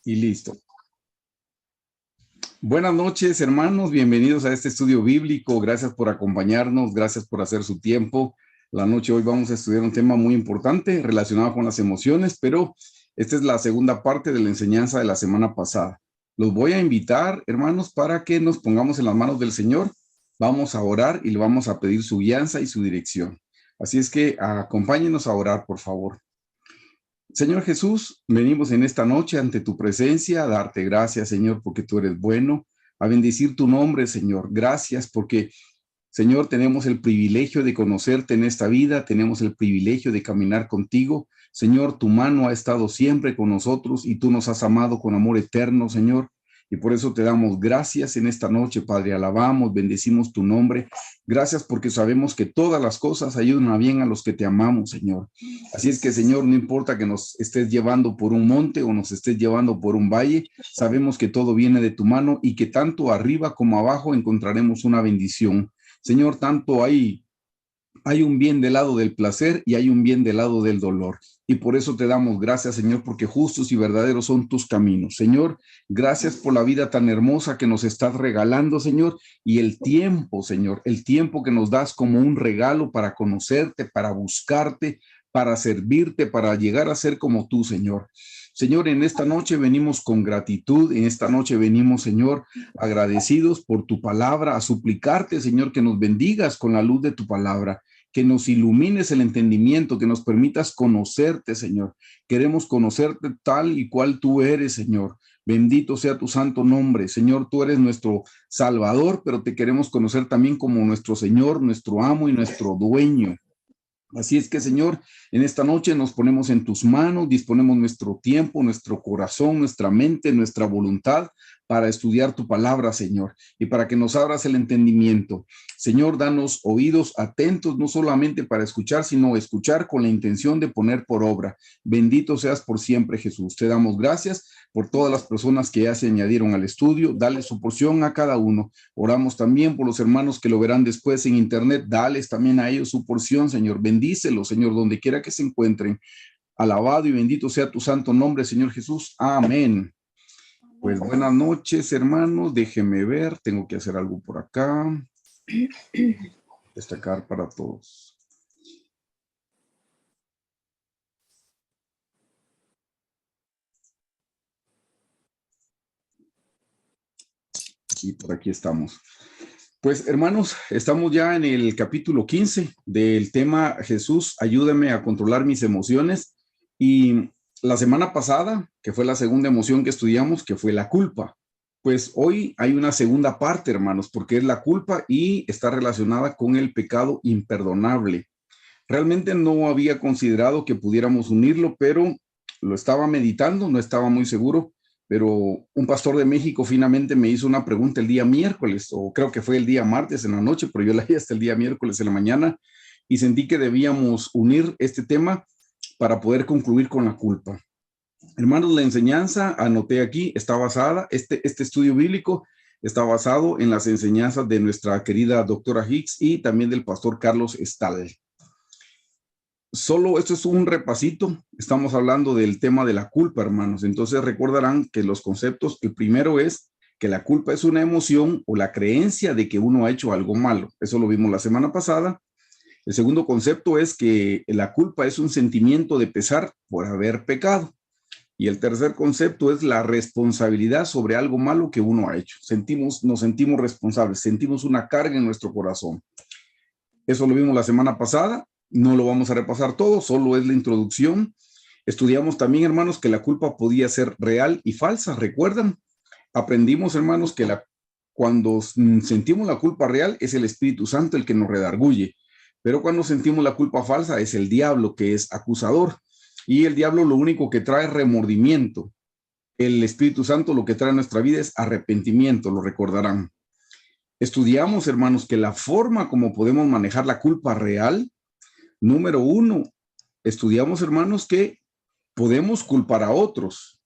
Y listo. Buenas noches, hermanos. Bienvenidos a este estudio bíblico. Gracias por acompañarnos. Gracias por hacer su tiempo. La noche de hoy vamos a estudiar un tema muy importante relacionado con las emociones, pero esta es la segunda parte de la enseñanza de la semana pasada. Los voy a invitar, hermanos, para que nos pongamos en las manos del Señor. Vamos a orar y le vamos a pedir su guianza y su dirección. Así es que acompáñenos a orar, por favor. Señor Jesús, venimos en esta noche ante tu presencia a darte gracias, Señor, porque tú eres bueno, a bendecir tu nombre, Señor. Gracias porque, Señor, tenemos el privilegio de conocerte en esta vida, tenemos el privilegio de caminar contigo. Señor, tu mano ha estado siempre con nosotros y tú nos has amado con amor eterno, Señor. Y por eso te damos gracias en esta noche, Padre. Alabamos, bendecimos tu nombre. Gracias porque sabemos que todas las cosas ayudan a bien a los que te amamos, Señor. Así es que, Señor, no importa que nos estés llevando por un monte o nos estés llevando por un valle, sabemos que todo viene de tu mano y que tanto arriba como abajo encontraremos una bendición. Señor, tanto hay un bien del lado del placer y hay un bien del lado del dolor. Y por eso te damos gracias, Señor, porque justos y verdaderos son tus caminos. Señor, gracias por la vida tan hermosa que nos estás regalando, Señor, y el tiempo, Señor, el tiempo que nos das como un regalo para conocerte, para buscarte, para servirte, para llegar a ser como tú, Señor. Señor, en esta noche venimos con gratitud, en esta noche venimos, Señor, agradecidos por tu palabra, a suplicarte, Señor, que nos bendigas con la luz de tu palabra, que nos ilumines el entendimiento, que nos permitas conocerte, Señor. Queremos conocerte tal y cual tú eres, Señor. Bendito sea tu santo nombre. Señor, tú eres nuestro Salvador, pero te queremos conocer también como nuestro Señor, nuestro amo y nuestro dueño. Así es que, Señor, en esta noche nos ponemos en tus manos, disponemos nuestro tiempo, nuestro corazón, nuestra mente, nuestra voluntad para estudiar tu palabra, Señor, y para que nos abras el entendimiento. Señor, danos oídos atentos, no solamente para escuchar, sino escuchar con la intención de poner por obra. Bendito seas por siempre, Jesús. Te damos gracias por todas las personas que ya se añadieron al estudio. Dale su porción a cada uno. Oramos también por los hermanos que lo verán después en internet. Dales también a ellos su porción, Señor. Bendícelos, Señor, donde quiera que se encuentren. Alabado y bendito sea tu santo nombre, Señor Jesús. Amén. Pues buenas noches, hermanos. Déjenme ver. Tengo que hacer algo por acá. Destacar para todos. Y por aquí estamos. Pues hermanos, estamos ya en el capítulo 15 del tema Jesús, ayúdame a controlar mis emociones. Y la semana pasada, que fue la segunda emoción que estudiamos, que fue la culpa. Pues hoy hay una segunda parte, hermanos, porque es la culpa y está relacionada con el pecado imperdonable. Realmente no había considerado que pudiéramos unirlo, pero lo estaba meditando, no estaba muy seguro, pero un pastor de México finalmente me hizo una pregunta el día miércoles, o creo que fue el día martes en la noche, pero yo la hice hasta el día miércoles en la mañana y sentí que debíamos unir este tema para poder concluir con la culpa. Hermanos, la enseñanza, anoté aquí, está basada, este estudio bíblico está basado en las enseñanzas de nuestra querida doctora Hicks y también del pastor Carlos Stahl. Solo esto es un repasito, estamos hablando del tema de la culpa, hermanos. Entonces recordarán que los conceptos, el primero es que la culpa es una emoción o la creencia de que uno ha hecho algo malo. Eso lo vimos la semana pasada. El segundo concepto es que la culpa es un sentimiento de pesar por haber pecado. Y el tercer concepto es la responsabilidad sobre algo malo que uno ha hecho. Nos sentimos responsables, sentimos una carga en nuestro corazón. Eso lo vimos la semana pasada. No lo vamos a repasar todo, solo es la introducción. Estudiamos también, hermanos, que la culpa podía ser real y falsa. ¿Recuerdan? Aprendimos, hermanos, que cuando sentimos la culpa real es el Espíritu Santo el que nos redarguye. Pero cuando sentimos la culpa falsa es el diablo que es acusador. Y el diablo lo único que trae es remordimiento. El Espíritu Santo lo que trae a nuestra vida es arrepentimiento, lo recordarán. Estudiamos, hermanos, que la forma como podemos manejar la culpa real. Número uno, estudiamos, hermanos, que podemos culpar a otros.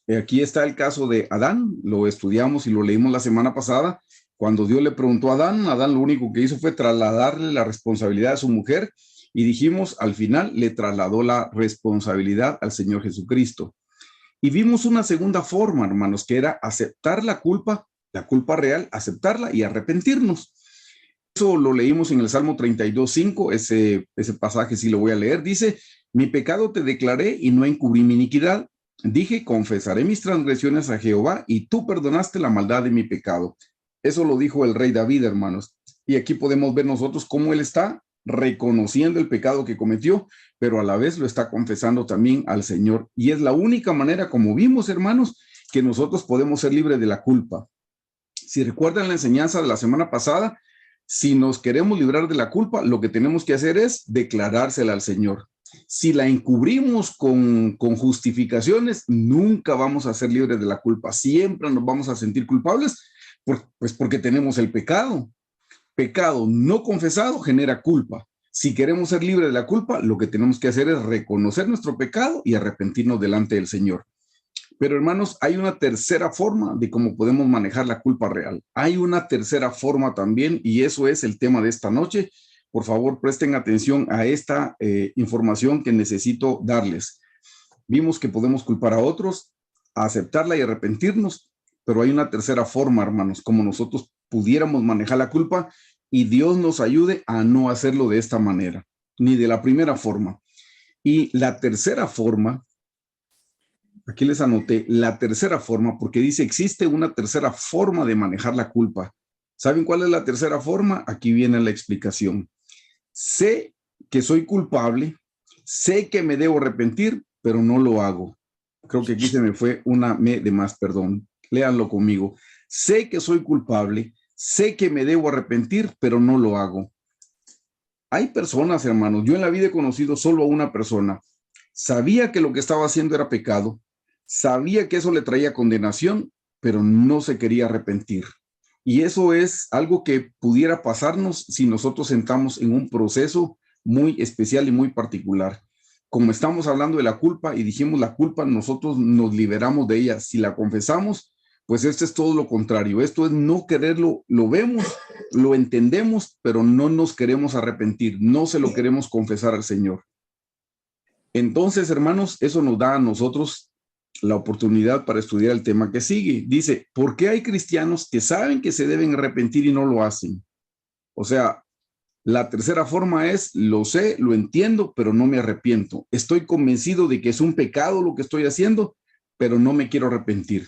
Aquí está el caso de Adán, lo estudiamos y lo leímos la semana pasada. Cuando Dios le preguntó a Adán, Adán lo único que hizo fue trasladarle la responsabilidad a su mujer y dijimos, al final le trasladó la responsabilidad al Señor Jesucristo. Y vimos una segunda forma, hermanos, que era aceptar la culpa real, aceptarla y arrepentirnos. Eso lo leímos en el Salmo 32:5, ese pasaje sí lo voy a leer. Dice, mi pecado te declaré y no encubrí mi iniquidad. Dije, confesaré mis transgresiones a Jehová y tú perdonaste la maldad de mi pecado. Eso lo dijo el rey David, hermanos. Y aquí podemos ver nosotros cómo él está reconociendo el pecado que cometió, pero a la vez lo está confesando también al Señor. Y es la única manera, como vimos, hermanos, que nosotros podemos ser libres de la culpa. Si recuerdan la enseñanza de la semana pasada, si nos queremos librar de la culpa, lo que tenemos que hacer es declarársela al Señor. Si la encubrimos con justificaciones, nunca vamos a ser libres de la culpa. Siempre nos vamos a sentir culpables, pues porque tenemos el pecado. Pecado no confesado genera culpa. Si queremos ser libres de la culpa, lo que tenemos que hacer es reconocer nuestro pecado y arrepentirnos delante del Señor. Pero hermanos, hay una tercera forma de cómo podemos manejar la culpa real. Hay una tercera forma también y eso es el tema de esta noche. Por favor, presten atención a esta información que necesito darles. Vimos que podemos culpar a otros, aceptarla y arrepentirnos, pero hay una tercera forma, hermanos, como nosotros pudiéramos manejar la culpa y Dios nos ayude a no hacerlo de esta manera, ni de la primera forma. Y la tercera forma, aquí les anoté la tercera forma, porque dice existe una tercera forma de manejar la culpa. ¿Saben cuál es la tercera forma? Aquí viene la explicación. Sé que soy culpable, sé que me debo arrepentir, pero no lo hago. Creo que aquí se me fue una me de más, perdón. Léanlo conmigo. Sé que soy culpable, sé que me debo arrepentir, pero no lo hago. Hay personas, hermanos, yo en la vida he conocido solo a una persona. Sabía que lo que estaba haciendo era pecado, sabía que eso le traía condenación, pero no se quería arrepentir. Y eso es algo que pudiera pasarnos si nosotros entramos en un proceso muy especial y muy particular. Como estamos hablando de la culpa y dijimos la culpa, nosotros nos liberamos de ella. Si la confesamos, pues esto es todo lo contrario. Esto es no quererlo, lo vemos, lo entendemos, pero no nos queremos arrepentir, no se lo queremos confesar al Señor. Entonces, hermanos, eso nos da a nosotros la oportunidad para estudiar el tema que sigue. Dice, ¿por qué hay cristianos que saben que se deben arrepentir y no lo hacen? O sea, la tercera forma es, lo sé, lo entiendo, pero no me arrepiento. Estoy convencido de que es un pecado lo que estoy haciendo, pero no me quiero arrepentir.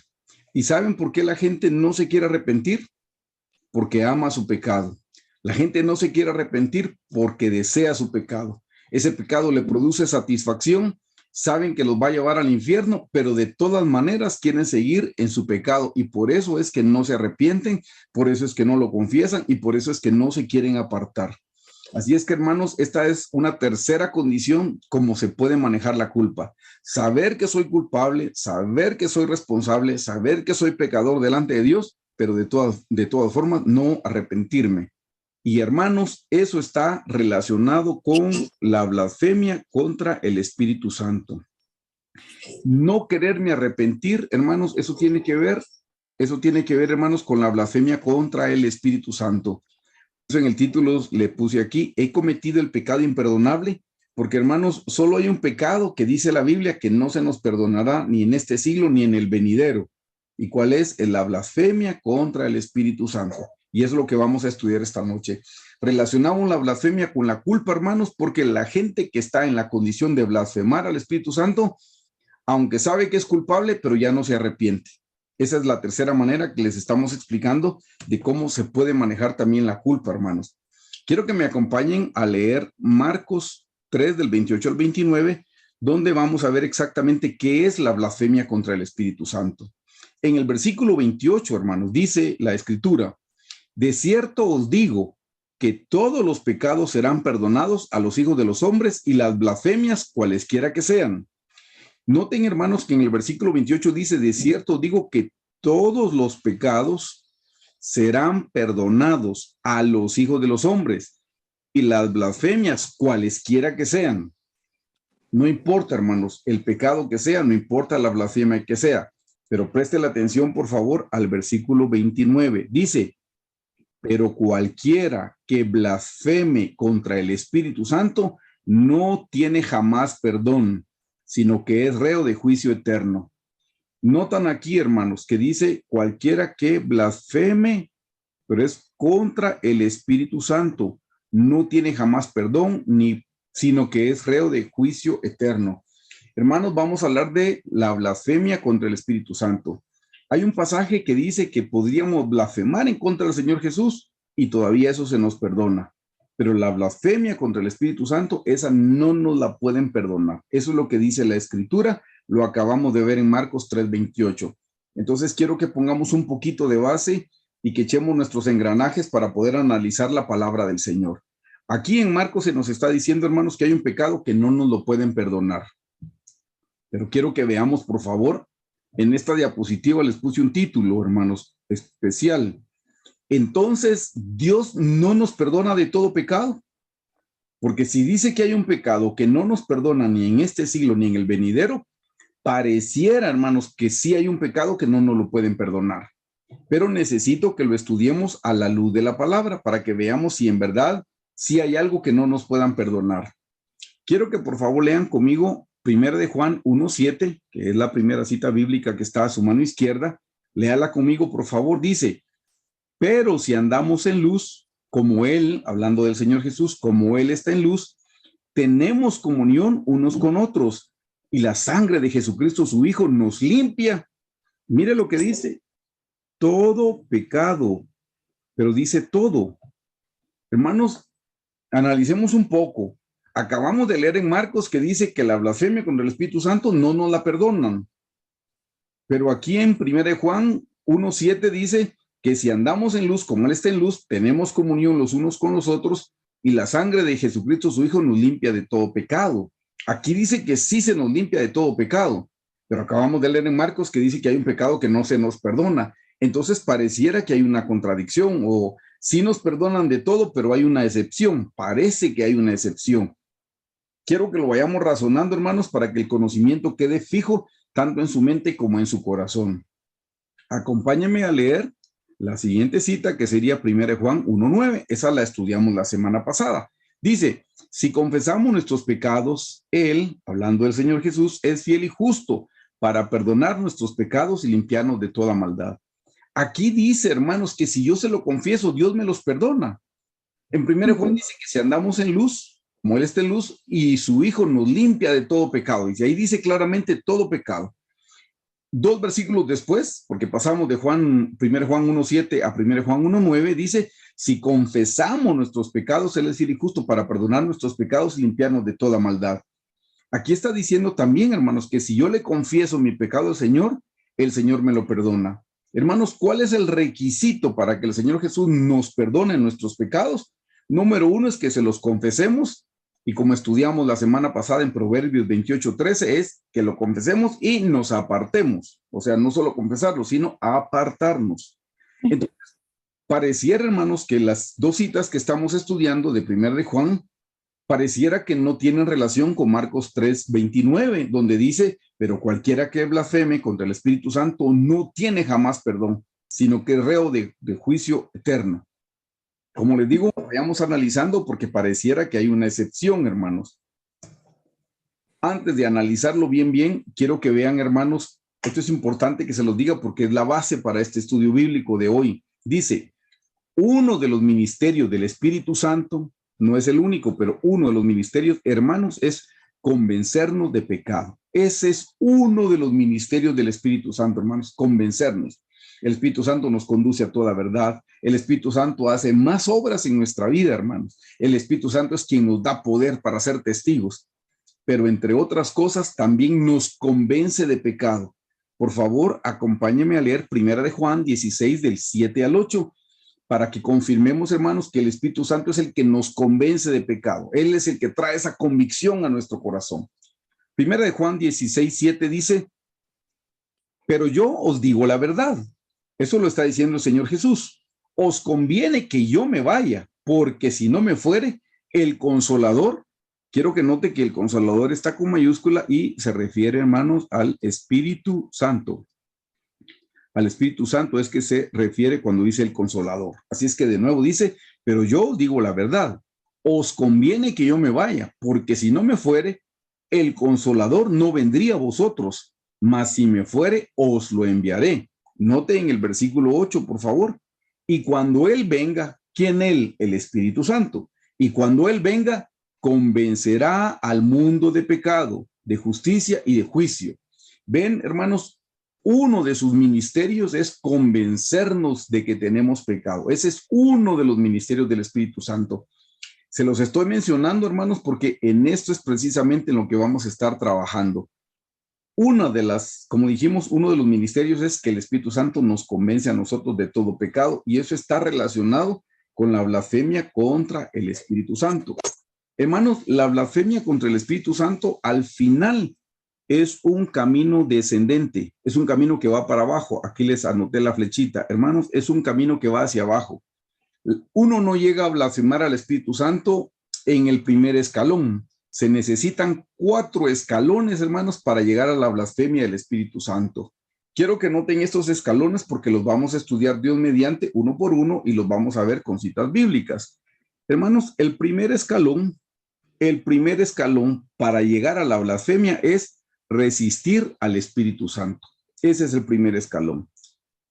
¿Y saben por qué la gente no se quiere arrepentir? Porque ama su pecado. La gente no se quiere arrepentir porque desea su pecado. Ese pecado le produce satisfacción, saben que los va a llevar al infierno, pero de todas maneras quieren seguir en su pecado y por eso es que no se arrepienten, por eso es que no lo confiesan y por eso es que no se quieren apartar. Así es que, hermanos, esta es una tercera condición como se puede manejar la culpa. Saber que soy culpable, saber que soy responsable, saber que soy pecador delante de Dios, pero de todas formas no arrepentirme. Y hermanos, eso está relacionado con la blasfemia contra el Espíritu Santo. No quererme arrepentir, hermanos, eso tiene que ver, hermanos, con la blasfemia contra el Espíritu Santo. En el título le puse aquí, he cometido el pecado imperdonable, porque hermanos, solo hay un pecado que dice la Biblia que no se nos perdonará ni en este siglo ni en el venidero. ¿Y cuál es? La blasfemia contra el Espíritu Santo. Y es lo que vamos a estudiar esta noche. Relacionamos la blasfemia con la culpa, hermanos, porque la gente que está en la condición de blasfemar al Espíritu Santo, aunque sabe que es culpable, pero ya no se arrepiente. Esa es la tercera manera que les estamos explicando de cómo se puede manejar también la culpa, hermanos. Quiero que me acompañen a leer Marcos 3 del 28 al 29, donde vamos a ver exactamente qué es la blasfemia contra el Espíritu Santo. En el versículo 28, hermanos, dice la Escritura, de cierto os digo que todos los pecados serán perdonados a los hijos de los hombres y las blasfemias cualesquiera que sean. Noten, hermanos, que en el versículo 28 dice, de cierto digo que todos los pecados serán perdonados a los hijos de los hombres y las blasfemias, cualesquiera que sean. No importa, hermanos, el pecado que sea, no importa la blasfemia que sea, pero preste la atención, por favor, al versículo 29. Dice, pero cualquiera que blasfeme contra el Espíritu Santo no tiene jamás perdón, sino que es reo de juicio eterno. Notan aquí, hermanos, que dice cualquiera que blasfeme, pero es contra el Espíritu Santo. No tiene jamás perdón, sino que es reo de juicio eterno. Hermanos, vamos a hablar de la blasfemia contra el Espíritu Santo. Hay un pasaje que dice que podríamos blasfemar en contra del Señor Jesús y todavía eso se nos perdona. Pero la blasfemia contra el Espíritu Santo, esa no nos la pueden perdonar. Eso es lo que dice la Escritura. Lo acabamos de ver en Marcos 3:28. Entonces quiero que pongamos un poquito de base y que echemos nuestros engranajes para poder analizar la palabra del Señor. Aquí en Marcos se nos está diciendo, hermanos, que hay un pecado que no nos lo pueden perdonar. Pero quiero que veamos, por favor, en esta diapositiva les puse un título, hermanos, especial. Entonces, Dios no nos perdona de todo pecado. Porque si dice que hay un pecado que no nos perdona ni en este siglo ni en el venidero, pareciera, hermanos, que sí hay un pecado que no nos lo pueden perdonar. Pero necesito que lo estudiemos a la luz de la palabra para que veamos si en verdad sí hay algo que no nos puedan perdonar. Quiero que por favor lean conmigo 1 de Juan 1:7, que es la primera cita bíblica que está a su mano izquierda. Léala conmigo, por favor. Dice, pero si andamos en luz, como Él, hablando del Señor Jesús, como Él está en luz, tenemos comunión unos con otros y la sangre de Jesucristo, su Hijo, nos limpia. Mire lo que dice, todo pecado, pero dice todo. Hermanos, analicemos un poco. Acabamos de leer en Marcos que dice que la blasfemia contra el Espíritu Santo no nos la perdonan. Pero aquí en 1 de Juan 1:7 dice que si andamos en luz, como Él está en luz, tenemos comunión los unos con los otros y la sangre de Jesucristo, su Hijo, nos limpia de todo pecado. Aquí dice que sí se nos limpia de todo pecado, pero acabamos de leer en Marcos que dice que hay un pecado que no se nos perdona. Entonces pareciera que hay una contradicción, o sí nos perdonan de todo, pero hay una excepción. Parece que hay una excepción. Quiero que lo vayamos razonando, hermanos, para que el conocimiento quede fijo tanto en su mente como en su corazón. Acompáñenme a leer la siguiente cita, que sería 1 Juan 1:9. Esa la estudiamos la semana pasada. Dice, si confesamos nuestros pecados, Él, hablando del Señor Jesús, es fiel y justo para perdonar nuestros pecados y limpiarnos de toda maldad. Aquí dice, hermanos, que si yo se lo confieso, Dios me los perdona. En 1 Juan dice que si andamos en luz, como Él está en luz, y su Hijo nos limpia de todo pecado. Y ahí dice claramente todo pecado. 2 versículos después, porque pasamos de 1 Juan 1:7 a 1 Juan 1:9, dice, si confesamos nuestros pecados, Él es fiel y justo para perdonar nuestros pecados y limpiarnos de toda maldad. Aquí está diciendo también, hermanos, que si yo le confieso mi pecado al Señor, el Señor me lo perdona. Hermanos, ¿cuál es el requisito para que el Señor Jesús nos perdone nuestros pecados? Número 1 es que se los confesemos, y como estudiamos la semana pasada en Proverbios 28:13, es que lo confesemos y nos apartemos. O sea, no solo confesarlo, sino apartarnos. Entonces, pareciera, hermanos, que las dos citas que estamos estudiando de 1 de Juan, pareciera que no tienen relación con Marcos 3:29, donde dice, pero cualquiera que blasfeme contra el Espíritu Santo no tiene jamás perdón, sino que es reo de juicio eterno. Como les digo, vayamos analizando porque pareciera que hay una excepción, hermanos. Antes de analizarlo bien, quiero que vean, hermanos, esto es importante que se los diga porque es la base para este estudio bíblico de hoy. Dice, uno de los ministerios del Espíritu Santo, no es el único, pero uno de los ministerios, hermanos, es convencernos de pecado. Ese es uno de los ministerios del Espíritu Santo, hermanos, convencernos. El Espíritu Santo nos conduce a toda verdad. El Espíritu Santo hace más obras en nuestra vida, hermanos. El Espíritu Santo es quien nos da poder para ser testigos. Pero entre otras cosas, también nos convence de pecado. Por favor, acompáñeme a leer 1 de Juan 16, del 7 al 8, para que confirmemos, hermanos, que el Espíritu Santo es el que nos convence de pecado. Él es el que trae esa convicción a nuestro corazón. 1 de Juan 16, 7 dice, pero yo os digo la verdad. Eso lo está diciendo el Señor Jesús. Os conviene que yo me vaya, porque si no me fuere, el Consolador, quiero que note que el Consolador está con mayúscula y se refiere, hermanos, al Espíritu Santo. Al Espíritu Santo es que se refiere cuando dice el Consolador. Así es que de nuevo dice, pero yo os digo la verdad. Os conviene que yo me vaya, porque si no me fuere, el Consolador no vendría a vosotros. mas si me fuere, os lo enviaré. Note en el versículo 8, por favor. Y cuando Él venga, ¿quién Él? El Espíritu Santo. Y cuando Él venga, convencerá al mundo de pecado, de justicia y de juicio. Ven, hermanos, uno de sus ministerios es convencernos de que tenemos pecado. Ese es uno de los ministerios del Espíritu Santo. Se los estoy mencionando, hermanos, porque en esto es precisamente en lo que vamos a estar trabajando. Una de las, como dijimos, uno de los ministerios es que el Espíritu Santo nos convence a nosotros de todo pecado, y eso está relacionado con la blasfemia contra el Espíritu Santo. Hermanos, la blasfemia contra el Espíritu Santo al final es un camino descendente, es un camino que va para abajo. Aquí les anoté la flechita. Hermanos, es un camino que va hacia abajo. Uno no llega a blasfemar al Espíritu Santo en el primer escalón. Se necesitan 4 escalones, hermanos, para llegar a la blasfemia del Espíritu Santo. Quiero que noten estos escalones porque los vamos a estudiar Dios mediante uno por uno y los vamos a ver con citas bíblicas. Hermanos, el primer escalón para llegar a la blasfemia es resistir al Espíritu Santo. Ese es el primer escalón.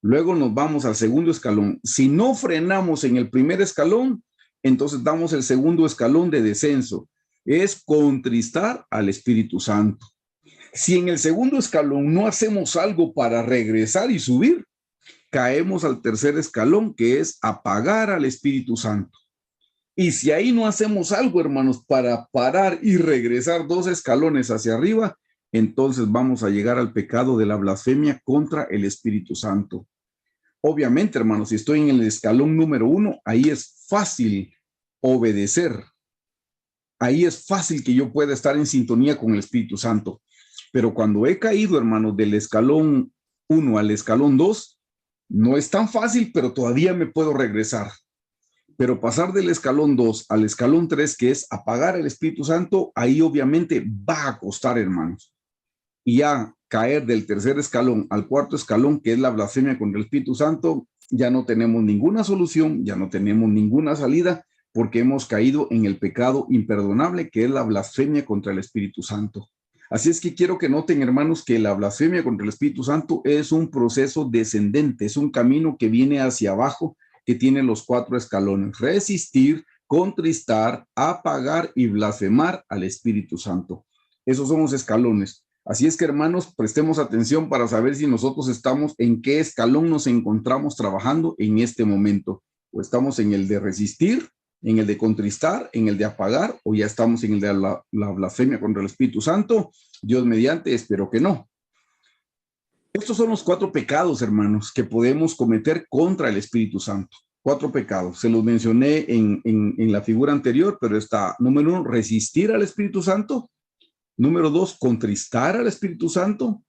Luego nos vamos al segundo escalón. Si no frenamos en el primer escalón, entonces damos el segundo escalón de descenso. Es contristar al Espíritu Santo. Si en el segundo escalón no hacemos algo para regresar y subir, caemos al tercer escalón, que es apagar al Espíritu Santo. Y si ahí no hacemos algo, hermanos, para parar y regresar 2 escalones hacia arriba, entonces vamos a llegar al pecado de la blasfemia contra el Espíritu Santo. Obviamente, hermanos, si estoy en el escalón número 1, ahí es fácil obedecer. Ahí es fácil que yo pueda estar en sintonía con el Espíritu Santo. Pero cuando he caído, hermanos, del escalón 1 al escalón 2, no es tan fácil, pero todavía me puedo regresar. Pero pasar del escalón 2 al escalón 3, que es apagar el Espíritu Santo, ahí obviamente va a costar, hermanos. Y ya caer del tercer escalón al cuarto escalón, que es la blasfemia contra el Espíritu Santo, ya no tenemos ninguna solución, ya no tenemos ninguna salida, porque hemos caído en el pecado imperdonable, que es la blasfemia contra el Espíritu Santo. Así es que quiero que noten, hermanos, que la blasfemia contra el Espíritu Santo es un proceso descendente, es un camino que viene hacia abajo, que tiene los 4 escalones: resistir, contristar, apagar y blasfemar al Espíritu Santo. Esos son los escalones. Así es que, hermanos, prestemos atención para saber si nosotros estamos en qué escalón nos encontramos trabajando en este momento. O estamos en el de resistir, en el de contristar, en el de apagar, o ya estamos en el de la blasfemia contra el Espíritu Santo. Dios mediante, espero que no. Estos son los 4 pecados, hermanos, que podemos cometer contra el Espíritu Santo. 4 pecados. Se los mencioné en la figura anterior, pero está: número 1, resistir al Espíritu Santo. Número 2, contristar al Espíritu Santo.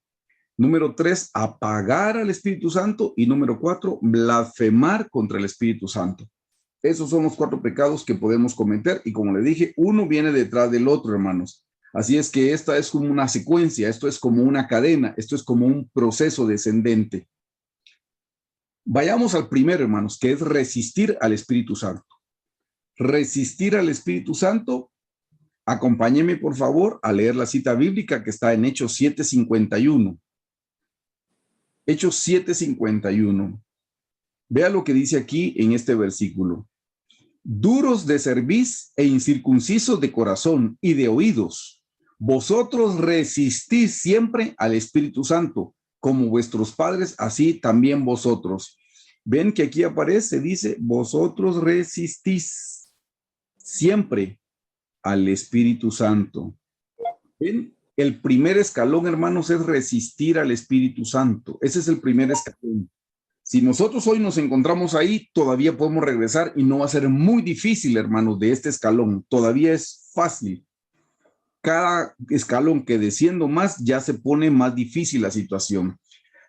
Número 3, apagar al Espíritu Santo. Y número 4, blasfemar contra el Espíritu Santo. Esos son los 4 pecados que podemos cometer. Y como le dije, uno viene detrás del otro, hermanos. Así es que esta es como una secuencia, esto es como una cadena, esto es como un proceso descendente. Vayamos al primero, hermanos, que es resistir al Espíritu Santo. Resistir al Espíritu Santo. Acompáñeme, por favor, a leer la cita bíblica que está en Hechos 7:51. Hechos 7:51. Vea lo que dice aquí en este versículo: duros de cerviz e incircuncisos de corazón y de oídos, vosotros resistís siempre al Espíritu Santo, como vuestros padres, así también vosotros. Ven que aquí aparece, dice, vosotros resistís siempre al Espíritu Santo. ¿Ven? El primer escalón, hermanos, es resistir al Espíritu Santo. Ese es el primer escalón. Si nosotros hoy nos encontramos ahí, todavía podemos regresar y no va a ser muy difícil, hermanos, de este escalón. Todavía es fácil. Cada escalón que desciendo más, ya se pone más difícil la situación.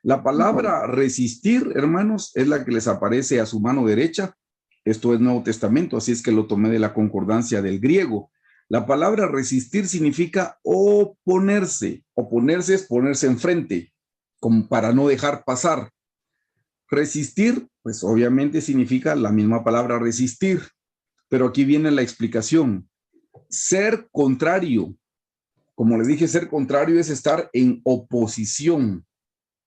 La palabra resistir, hermanos, es la que les aparece a su mano derecha. Esto es Nuevo Testamento, así es que lo tomé de la concordancia del griego. La palabra resistir significa oponerse. Oponerse es ponerse enfrente, como para no dejar pasar. Resistir, pues obviamente significa la misma palabra resistir, pero aquí viene la explicación. Ser contrario, Como le dije, ser contrario es estar en oposición.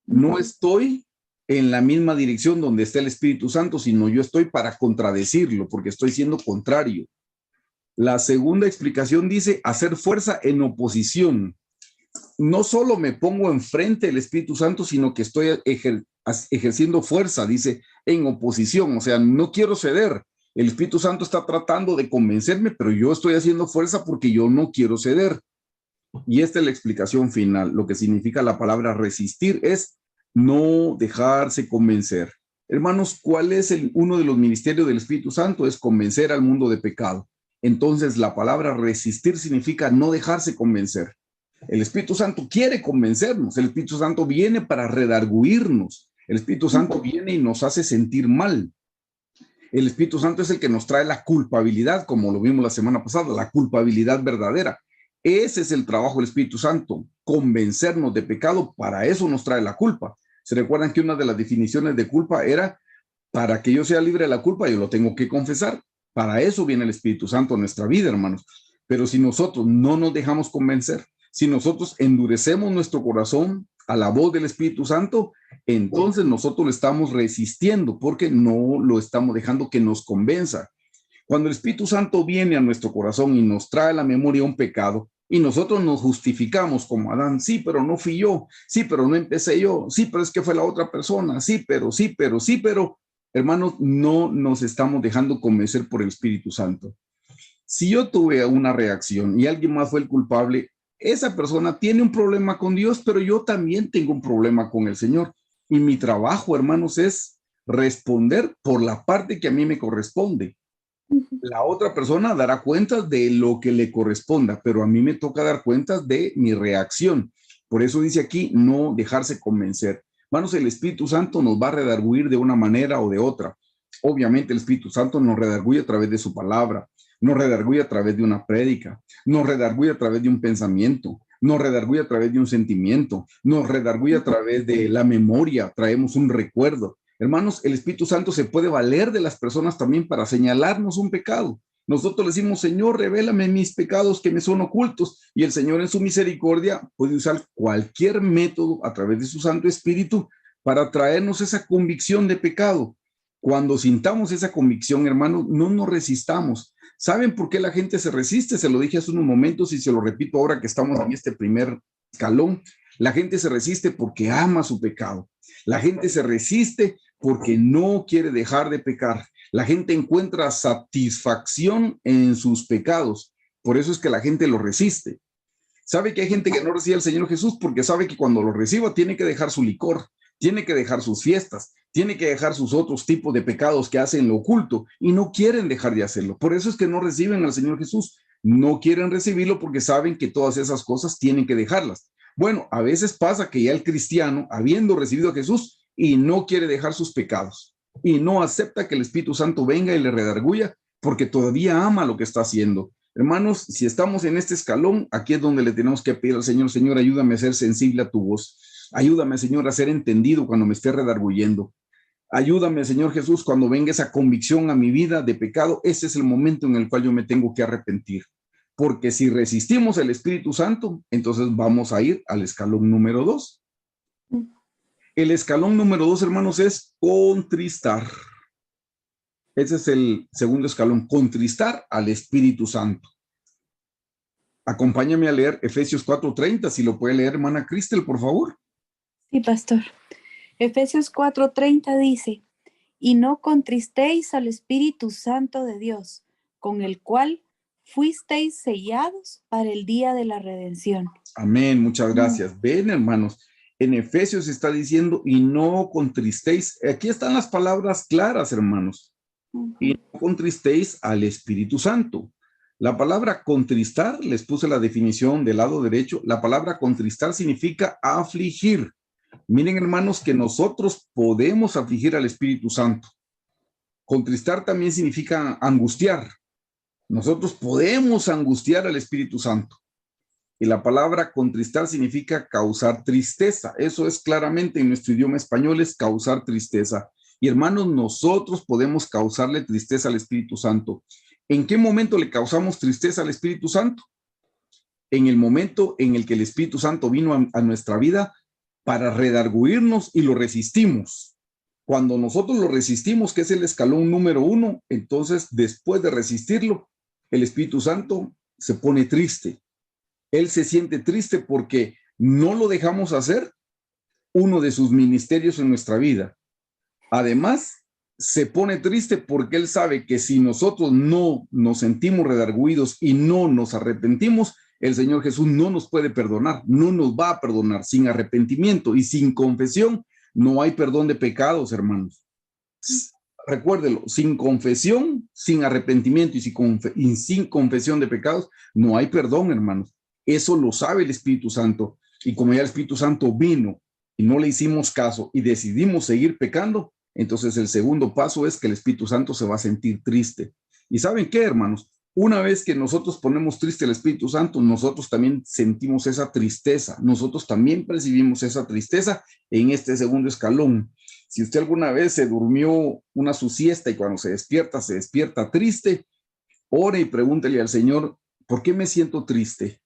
No estoy en la misma dirección donde está el Espíritu Santo, sino yo estoy para contradecirlo, porque estoy siendo contrario. La segunda explicación dice hacer fuerza en oposición. No solo me pongo enfrente del Espíritu Santo, sino que estoy ejerciendo fuerza, dice, en oposición. O sea, no quiero ceder. El Espíritu Santo está tratando de convencerme, pero yo estoy haciendo fuerza porque yo no quiero ceder. Y esta es la explicación final. Lo que significa la palabra resistir es no dejarse convencer. Hermanos, ¿cuál es uno de los ministerios del Espíritu Santo? Es convencer al mundo de pecado. Entonces, la palabra resistir significa no dejarse convencer. El Espíritu Santo quiere convencernos. El Espíritu Santo viene para redarguirnos. El Espíritu Santo viene y nos hace sentir mal. El Espíritu Santo es el que nos trae la culpabilidad, como lo vimos la semana pasada, la culpabilidad verdadera. Ese es el trabajo del Espíritu Santo, convencernos de pecado. Para eso nos trae la culpa. ¿Se recuerdan que una de las definiciones de culpa era, para que yo sea libre de la culpa, yo lo tengo que confesar? Para eso viene el Espíritu Santo en nuestra vida, hermanos. Pero si nosotros no nos dejamos convencer, si nosotros endurecemos nuestro corazón a la voz del Espíritu Santo, entonces nosotros lo estamos resistiendo porque no lo estamos dejando que nos convenza. Cuando el Espíritu Santo viene a nuestro corazón y nos trae a la memoria un pecado, y nosotros nos justificamos como Adán, sí, pero no fui yo, sí, pero no empecé yo, sí, pero es que fue la otra persona, sí, pero, hermanos, no nos estamos dejando convencer por el Espíritu Santo. Si yo tuve una reacción y alguien más fue el culpable, esa persona tiene un problema con Dios, pero yo también tengo un problema con el Señor. Y mi trabajo, hermanos, es responder por la parte que a mí me corresponde. La otra persona dará cuentas de lo que le corresponda, pero a mí me toca dar cuentas de mi reacción. Por eso dice aquí, no dejarse convencer. Hermanos, el Espíritu Santo nos va a redarguir de una manera o de otra. Obviamente el Espíritu Santo nos redarguye a través de su palabra, nos redarguye a través de una prédica, nos redarguye a través de un pensamiento, nos redarguye a través de un sentimiento, nos redarguye a través de la memoria, traemos un recuerdo. Hermanos, el Espíritu Santo se puede valer de las personas también para señalarnos un pecado. Nosotros le decimos, Señor, revélame mis pecados que me son ocultos, y el Señor en su misericordia puede usar cualquier método a través de su Santo Espíritu para traernos esa convicción de pecado. Cuando sintamos esa convicción, hermanos, no nos resistamos. ¿Saben por qué la gente se resiste? Se lo dije hace unos momentos y se lo repito ahora que estamos en este primer escalón. La gente se resiste porque ama su pecado. La gente se resiste porque no quiere dejar de pecar. La gente encuentra satisfacción en sus pecados. Por eso es que la gente lo resiste. ¿Sabe que hay gente que no recibe al Señor Jesús? Porque sabe que cuando lo reciba tiene que dejar su licor, tiene que dejar sus fiestas, tiene que dejar sus otros tipos de pecados que hacen en lo oculto y no quieren dejar de hacerlo. Por eso es que no reciben al Señor Jesús. No quieren recibirlo porque saben que todas esas cosas tienen que dejarlas. Bueno, a veces pasa que ya el cristiano, habiendo recibido a Jesús, y no quiere dejar sus pecados y no acepta que el Espíritu Santo venga y le redarguya porque todavía ama lo que está haciendo. Hermanos, si estamos en este escalón, aquí es donde le tenemos que pedir al Señor, Señor, ayúdame a ser sensible a tu voz. Ayúdame, Señor, a ser entendido cuando me esté redarguyendo. Ayúdame, Señor Jesús, cuando venga esa convicción a mi vida de pecado, ese es el momento en el cual yo me tengo que arrepentir. Porque si resistimos al Espíritu Santo, entonces vamos a ir al escalón número 2. El escalón número 2, hermanos, es contristar. Ese es el segundo escalón, contristar al Espíritu Santo. Acompáñame a leer Efesios 4:30, si lo puede leer, hermana Cristel, por favor. Sí, pastor. Efesios 4:30 dice, y no contristéis al Espíritu Santo de Dios, con el cual fuisteis sellados para el día de la redención. Amén, muchas gracias. Ven, hermanos, en Efesios está diciendo, y no contristéis. Aquí están las palabras claras, hermanos. Y no contristéis al Espíritu Santo. La palabra contristar, les puse la definición del lado derecho, la palabra contristar significa afligir. Miren, hermanos, que nosotros podemos afligir al Espíritu Santo. Contristar también significa angustiar. Nosotros podemos angustiar al Espíritu Santo. Y la palabra contristar significa causar tristeza. Eso es claramente en nuestro idioma español, es causar tristeza. Y hermanos, nosotros podemos causarle tristeza al Espíritu Santo. ¿En qué momento le causamos tristeza al Espíritu Santo? en el momento en el que el Espíritu Santo vino a nuestra vida para redarguirnos y lo resistimos. Cuando nosotros lo resistimos, que es el escalón número 1, entonces después de resistirlo, el Espíritu Santo se pone triste. Él se siente triste porque no lo dejamos hacer uno de sus ministerios en nuestra vida. Además, se pone triste porque él sabe que si nosotros no nos sentimos redarguidos y no nos arrepentimos, el Señor Jesús no nos puede perdonar, no nos va a perdonar. Sin arrepentimiento y sin confesión no hay perdón de pecados, hermanos. Recuérdelo, sin confesión, sin arrepentimiento y sin confesión de pecados, no hay perdón, hermanos. Eso lo sabe el Espíritu Santo. Y como ya el Espíritu Santo vino y no le hicimos caso y decidimos seguir pecando, entonces el segundo paso es que el Espíritu Santo se va a sentir triste. ¿Y saben qué, hermanos? Una vez que nosotros ponemos triste al Espíritu Santo, nosotros también sentimos esa tristeza. Nosotros también percibimos esa tristeza en este segundo escalón. Si usted alguna vez se durmió su siesta y cuando se despierta triste, ore y pregúntele al Señor, ¿por qué me siento triste?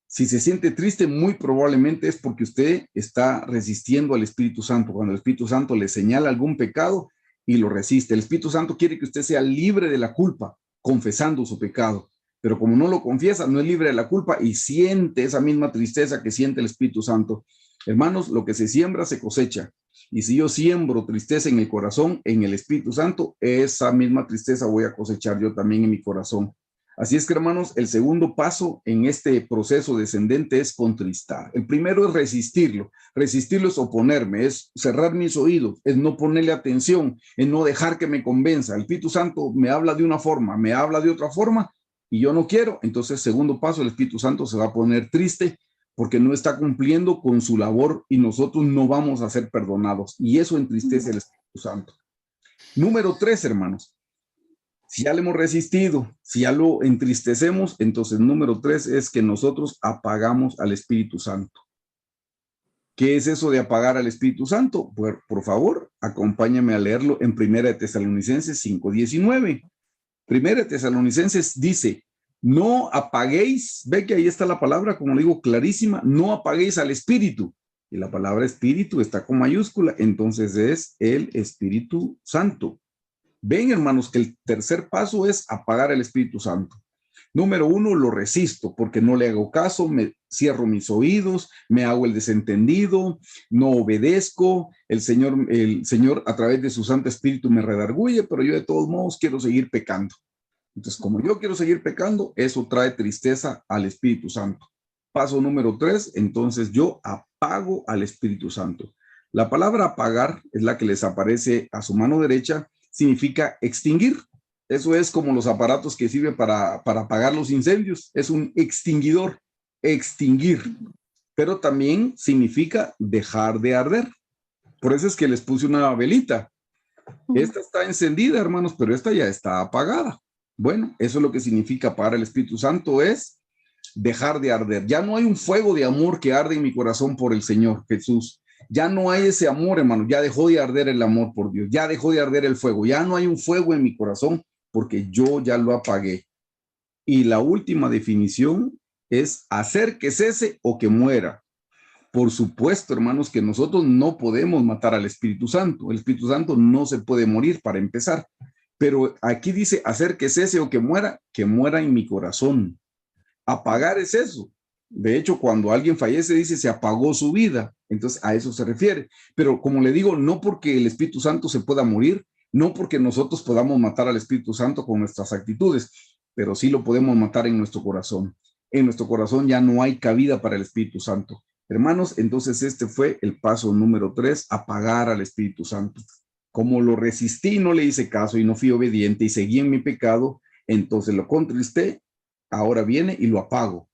Si se siente triste, muy probablemente es porque usted está resistiendo al Espíritu Santo. Cuando el Espíritu Santo le señala algún pecado y lo resiste. El Espíritu Santo quiere que usted sea libre de la culpa, confesando su pecado. Pero como no lo confiesa, no es libre de la culpa y siente esa misma tristeza que siente el Espíritu Santo. Hermanos, lo que se siembra se cosecha. Y si yo siembro tristeza en el corazón, en el Espíritu Santo, esa misma tristeza voy a cosechar yo también en mi corazón. Así es que, hermanos, el segundo paso en este proceso descendente es contristar. El primero es resistirlo. Resistirlo es oponerme, es cerrar mis oídos, es no ponerle atención, es no dejar que me convenza. El Espíritu Santo me habla de una forma, me habla de otra forma y yo no quiero. Entonces, segundo paso, el Espíritu Santo se va a poner triste porque no está cumpliendo con su labor y nosotros no vamos a ser perdonados. Y eso entristece al Espíritu Santo. Número 3, hermanos. Si ya le hemos resistido, si ya lo entristecemos, entonces número 3 es que nosotros apagamos al Espíritu Santo. ¿Qué es eso de apagar al Espíritu Santo? Por favor, acompáñame a leerlo en 1 Tesalonicenses 5:19. 1 Tesalonicenses dice, no apaguéis, ve que ahí está la palabra, como le digo, clarísima, no apaguéis al Espíritu. Y la palabra Espíritu está con mayúscula, entonces es el Espíritu Santo. Ven, hermanos, que el tercer paso es apagar el Espíritu Santo. Número 1, lo resisto porque no le hago caso, me cierro mis oídos, me hago el desentendido, no obedezco. El Señor a través de su Santo Espíritu me redarguye, pero yo de todos modos quiero seguir pecando. Entonces, como yo quiero seguir pecando, eso trae tristeza al Espíritu Santo. Paso número 3, entonces yo apago al Espíritu Santo. La palabra apagar es la que les aparece a su mano derecha, significa extinguir. Eso es como los aparatos que sirven para apagar los incendios. Es un extinguidor, extinguir. Pero también significa dejar de arder. Por eso es que les puse una velita. Esta está encendida, hermanos, pero esta ya está apagada. Bueno, eso es lo que significa apagar el Espíritu Santo, es dejar de arder. Ya no hay un fuego de amor que arde en mi corazón por el Señor Jesús. Ya no hay ese amor, hermano, ya dejó de arder el amor por Dios, ya dejó de arder el fuego, ya no hay un fuego en mi corazón porque yo ya lo apagué. Y la última definición es hacer que cese o que muera. Por supuesto, hermanos, que nosotros no podemos matar al Espíritu Santo. El Espíritu Santo no se puede morir para empezar. Pero aquí dice hacer que cese o que muera en mi corazón. Apagar es eso. De hecho, cuando alguien fallece, dice se apagó su vida. Entonces, a eso se refiere. Pero como le digo, no porque el Espíritu Santo se pueda morir, no porque nosotros podamos matar al Espíritu Santo con nuestras actitudes, pero sí lo podemos matar en nuestro corazón. En nuestro corazón ya no hay cabida para el Espíritu Santo. Hermanos, entonces este fue el paso número 3, apagar al Espíritu Santo. Como lo resistí, no le hice caso y no fui obediente y seguí en mi pecado, entonces lo contristé, ahora viene y lo apago.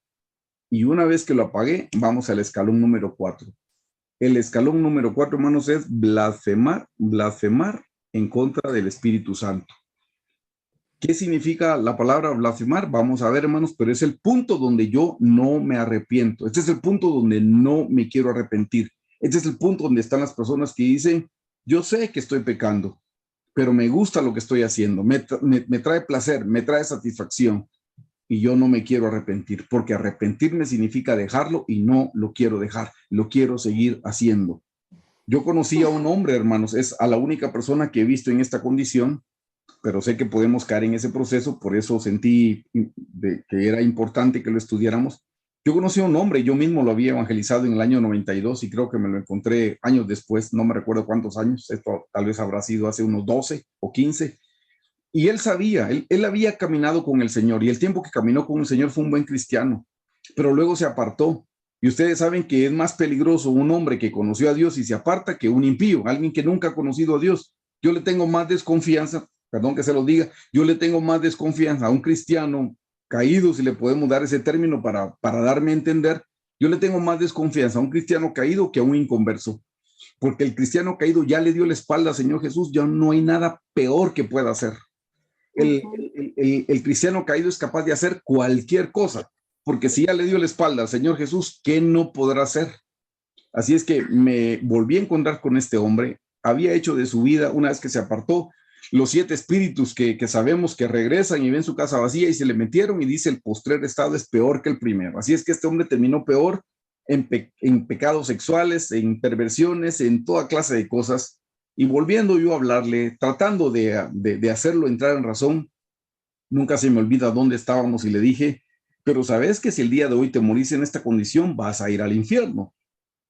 Y una vez que lo apagué, vamos al escalón número 4. El escalón número 4, hermanos, es blasfemar en contra del Espíritu Santo. ¿Qué significa la palabra blasfemar? Vamos a ver, hermanos, pero es el punto donde yo no me arrepiento. Este es el punto donde no me quiero arrepentir. Este es el punto donde están las personas que dicen, yo sé que estoy pecando, pero me gusta lo que estoy haciendo, me trae placer, me trae satisfacción. y yo no me quiero arrepentir, porque arrepentirme significa dejarlo y no lo quiero dejar, lo quiero seguir haciendo. Yo conocí a un hombre, hermanos, es a la única persona que he visto en esta condición, pero sé que podemos caer en ese proceso, por eso sentí que era importante que lo estudiáramos. Yo conocí a un hombre, yo mismo lo había evangelizado en el año 92 y creo que me lo encontré años después, no me recuerdo cuántos años, esto tal vez habrá sido hace unos 12 o 15, y él sabía, él había caminado con el Señor y el tiempo que caminó con el Señor fue un buen cristiano, pero luego se apartó. Y ustedes saben que es más peligroso un hombre que conoció a Dios y se aparta que un impío, alguien que nunca ha conocido a Dios. Yo le tengo más desconfianza, perdón que se lo diga, yo le tengo más desconfianza a un cristiano caído, si le podemos dar ese término para darme a entender, yo le tengo más desconfianza a un cristiano caído que a un inconverso, porque el cristiano caído ya le dio la espalda al Señor Jesús, ya no hay nada peor que pueda hacer. El cristiano caído es capaz de hacer cualquier cosa, porque si ya le dio la espalda al Señor Jesús, ¿qué no podrá hacer? Así es que me volví a encontrar con este hombre, había hecho de su vida, una vez que se apartó, los 7 espíritus que sabemos que regresan y ven su casa vacía y se le metieron y dice el postrer estado es peor que el primero. Así es que este hombre terminó peor en pecados sexuales, en perversiones, en toda clase de cosas. Y volviendo yo a hablarle, tratando de hacerlo entrar en razón, nunca se me olvida dónde estábamos y le dije, pero sabes que si el día de hoy te morís en esta condición, vas a ir al infierno.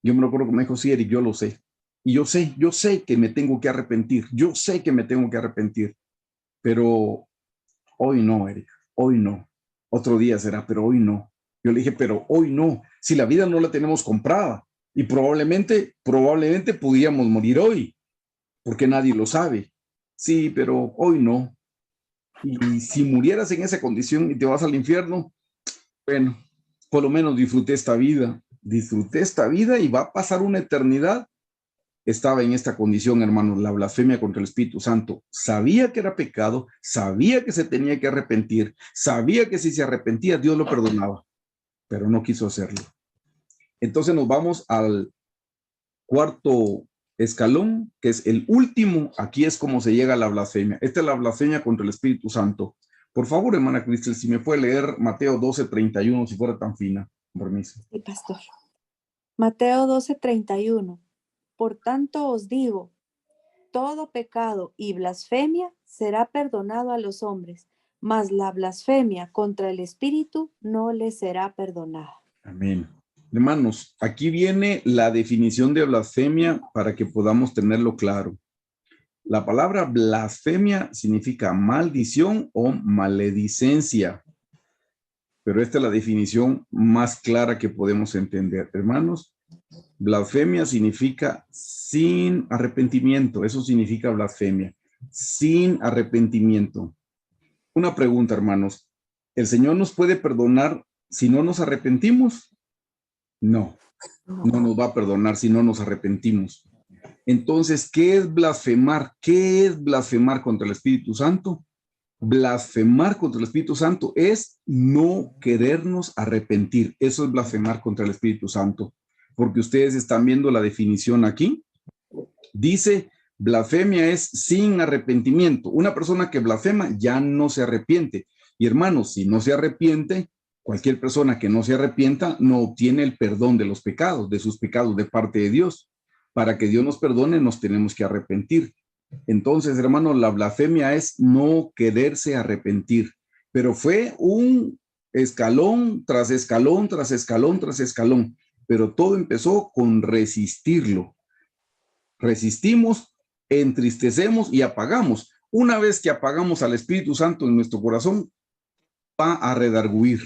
Yo me acuerdo que me dijo, sí, Eric, yo lo sé. Y yo sé que me tengo que arrepentir, yo sé que me tengo que arrepentir, pero hoy no, Eric, hoy no. Otro día será, pero hoy no. Yo le dije, pero hoy no. Si la vida no la tenemos comprada y probablemente pudiéramos morir hoy, porque nadie lo sabe. Sí, pero hoy no. Y si murieras en esa condición y te vas al infierno, bueno, por lo menos disfruté esta vida y va a pasar una eternidad. Estaba en esta condición, hermanos, la blasfemia contra el Espíritu Santo. Sabía que era pecado, sabía que se tenía que arrepentir, sabía que si se arrepentía Dios lo perdonaba, pero no quiso hacerlo. Entonces nos vamos al cuarto escalón, que es el último. Aquí es como se llega a la blasfemia. Esta es la blasfemia contra el Espíritu Santo. Por favor, hermana Cristel, si me puede leer Mateo 12:31, si fuera tan fina. Permiso. Sí, pastor. Mateo 12:31. Por tanto os digo, todo pecado y blasfemia será perdonado a los hombres, mas la blasfemia contra el Espíritu no les será perdonada. Amén. Hermanos, aquí viene la definición de blasfemia para que podamos tenerlo claro. La palabra blasfemia significa maldición o maledicencia, pero esta es la definición más clara que podemos entender. Hermanos, blasfemia significa sin arrepentimiento, eso significa blasfemia, sin arrepentimiento. Una pregunta, hermanos, ¿el Señor nos puede perdonar si no nos arrepentimos? No, no nos va a perdonar si no nos arrepentimos. Entonces, ¿qué es blasfemar? ¿Qué es blasfemar contra el Espíritu Santo? Blasfemar contra el Espíritu Santo es no querernos arrepentir. Eso es blasfemar contra el Espíritu Santo. Porque ustedes están viendo la definición aquí. Dice, blasfemia es sin arrepentimiento. Una persona que blasfema ya no se arrepiente. Y hermanos, si no se arrepiente, cualquier persona que no se arrepienta no obtiene el perdón de los pecados, de sus pecados de parte de Dios. Para que Dios nos perdone, nos tenemos que arrepentir. Entonces, hermano, la blasfemia es no quererse arrepentir. Pero fue un escalón tras escalón, tras escalón, tras escalón. Pero todo empezó con resistirlo. Resistimos, entristecemos y apagamos. Una vez que apagamos al Espíritu Santo en nuestro corazón, va a redarguir.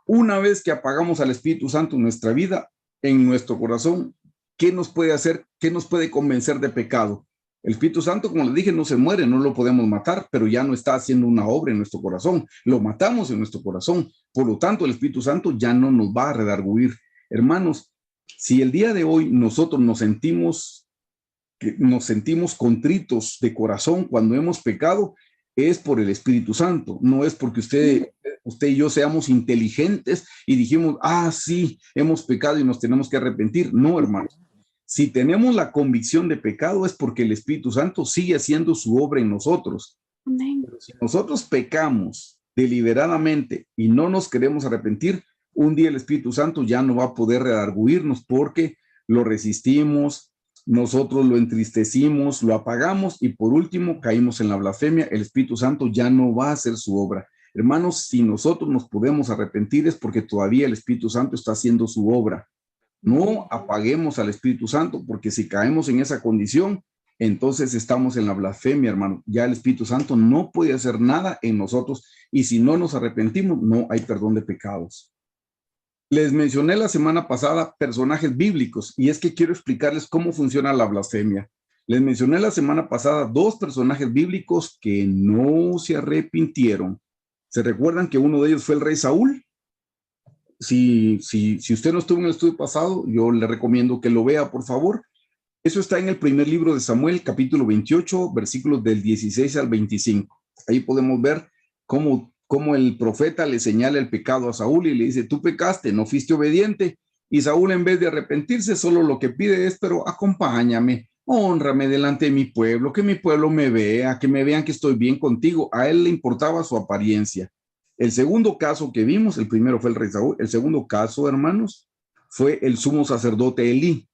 Una vez que apagamos al Espíritu Santo en nuestra vida, en nuestro corazón, ¿qué nos puede hacer? ¿Qué nos puede convencer de pecado? El Espíritu Santo, como les dije, no se muere, no lo podemos matar, pero ya no está haciendo una obra en nuestro corazón. Lo matamos en nuestro corazón. Por lo tanto, el Espíritu Santo ya no nos va a redarguir. Hermanos, si el día de hoy nosotros nos sentimos contritos de corazón cuando hemos pecado, es por el Espíritu Santo, no es porque usted y yo seamos inteligentes y dijimos, sí, hemos pecado y nos tenemos que arrepentir. No, hermanos. Si tenemos la convicción de pecado es porque el Espíritu Santo sigue haciendo su obra en nosotros. Amén. Pero si nosotros pecamos deliberadamente y no nos queremos arrepentir, un día el Espíritu Santo ya no va a poder redarguirnos porque lo resistimos, nosotros lo entristecimos, lo apagamos y por último caímos en la blasfemia. El Espíritu Santo ya no va a hacer su obra. Hermanos, si nosotros nos podemos arrepentir es porque todavía el Espíritu Santo está haciendo su obra. No apaguemos al Espíritu Santo, porque si caemos en esa condición, entonces estamos en la blasfemia, hermano. Ya el Espíritu Santo no puede hacer nada en nosotros y si no nos arrepentimos, no hay perdón de pecados. Les mencioné la semana pasada personajes bíblicos y es que quiero explicarles cómo funciona la blasfemia. Les mencioné la semana pasada 2 personajes bíblicos que no se arrepintieron. ¿Se recuerdan que uno de ellos fue el rey Saúl? Si usted no estuvo en el estudio pasado, yo le recomiendo que lo vea, por favor. Eso está en el primer libro de Samuel, capítulo 28, versículos del 16 al 25. Ahí podemos ver cómo el profeta le señala el pecado a Saúl y le dice, tú pecaste, no fuiste obediente. Y Saúl, en vez de arrepentirse, solo lo que pide es, pero acompáñame, hónrame delante de mi pueblo, que mi pueblo me vea, que me vean que estoy bien contigo. A él le importaba su apariencia. El segundo caso que vimos, el primero fue el rey Saúl, el segundo caso, hermanos, fue el sumo sacerdote Elí.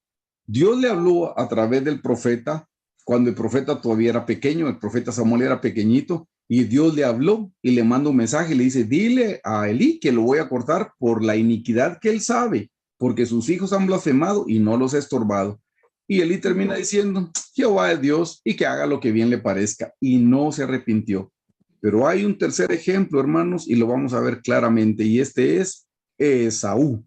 Dios le habló a través del profeta, cuando el profeta todavía era pequeño, el profeta Samuel era pequeñito, y Dios le habló y le manda un mensaje, le dice, dile a Elí que lo voy a cortar por la iniquidad que él sabe, porque sus hijos han blasfemado y no los ha estorbado. Y Elí termina diciendo, Jehová es Dios y que haga lo que bien le parezca, y no se arrepintió. Pero hay un tercer ejemplo, hermanos, y lo vamos a ver claramente, y este es Esaú.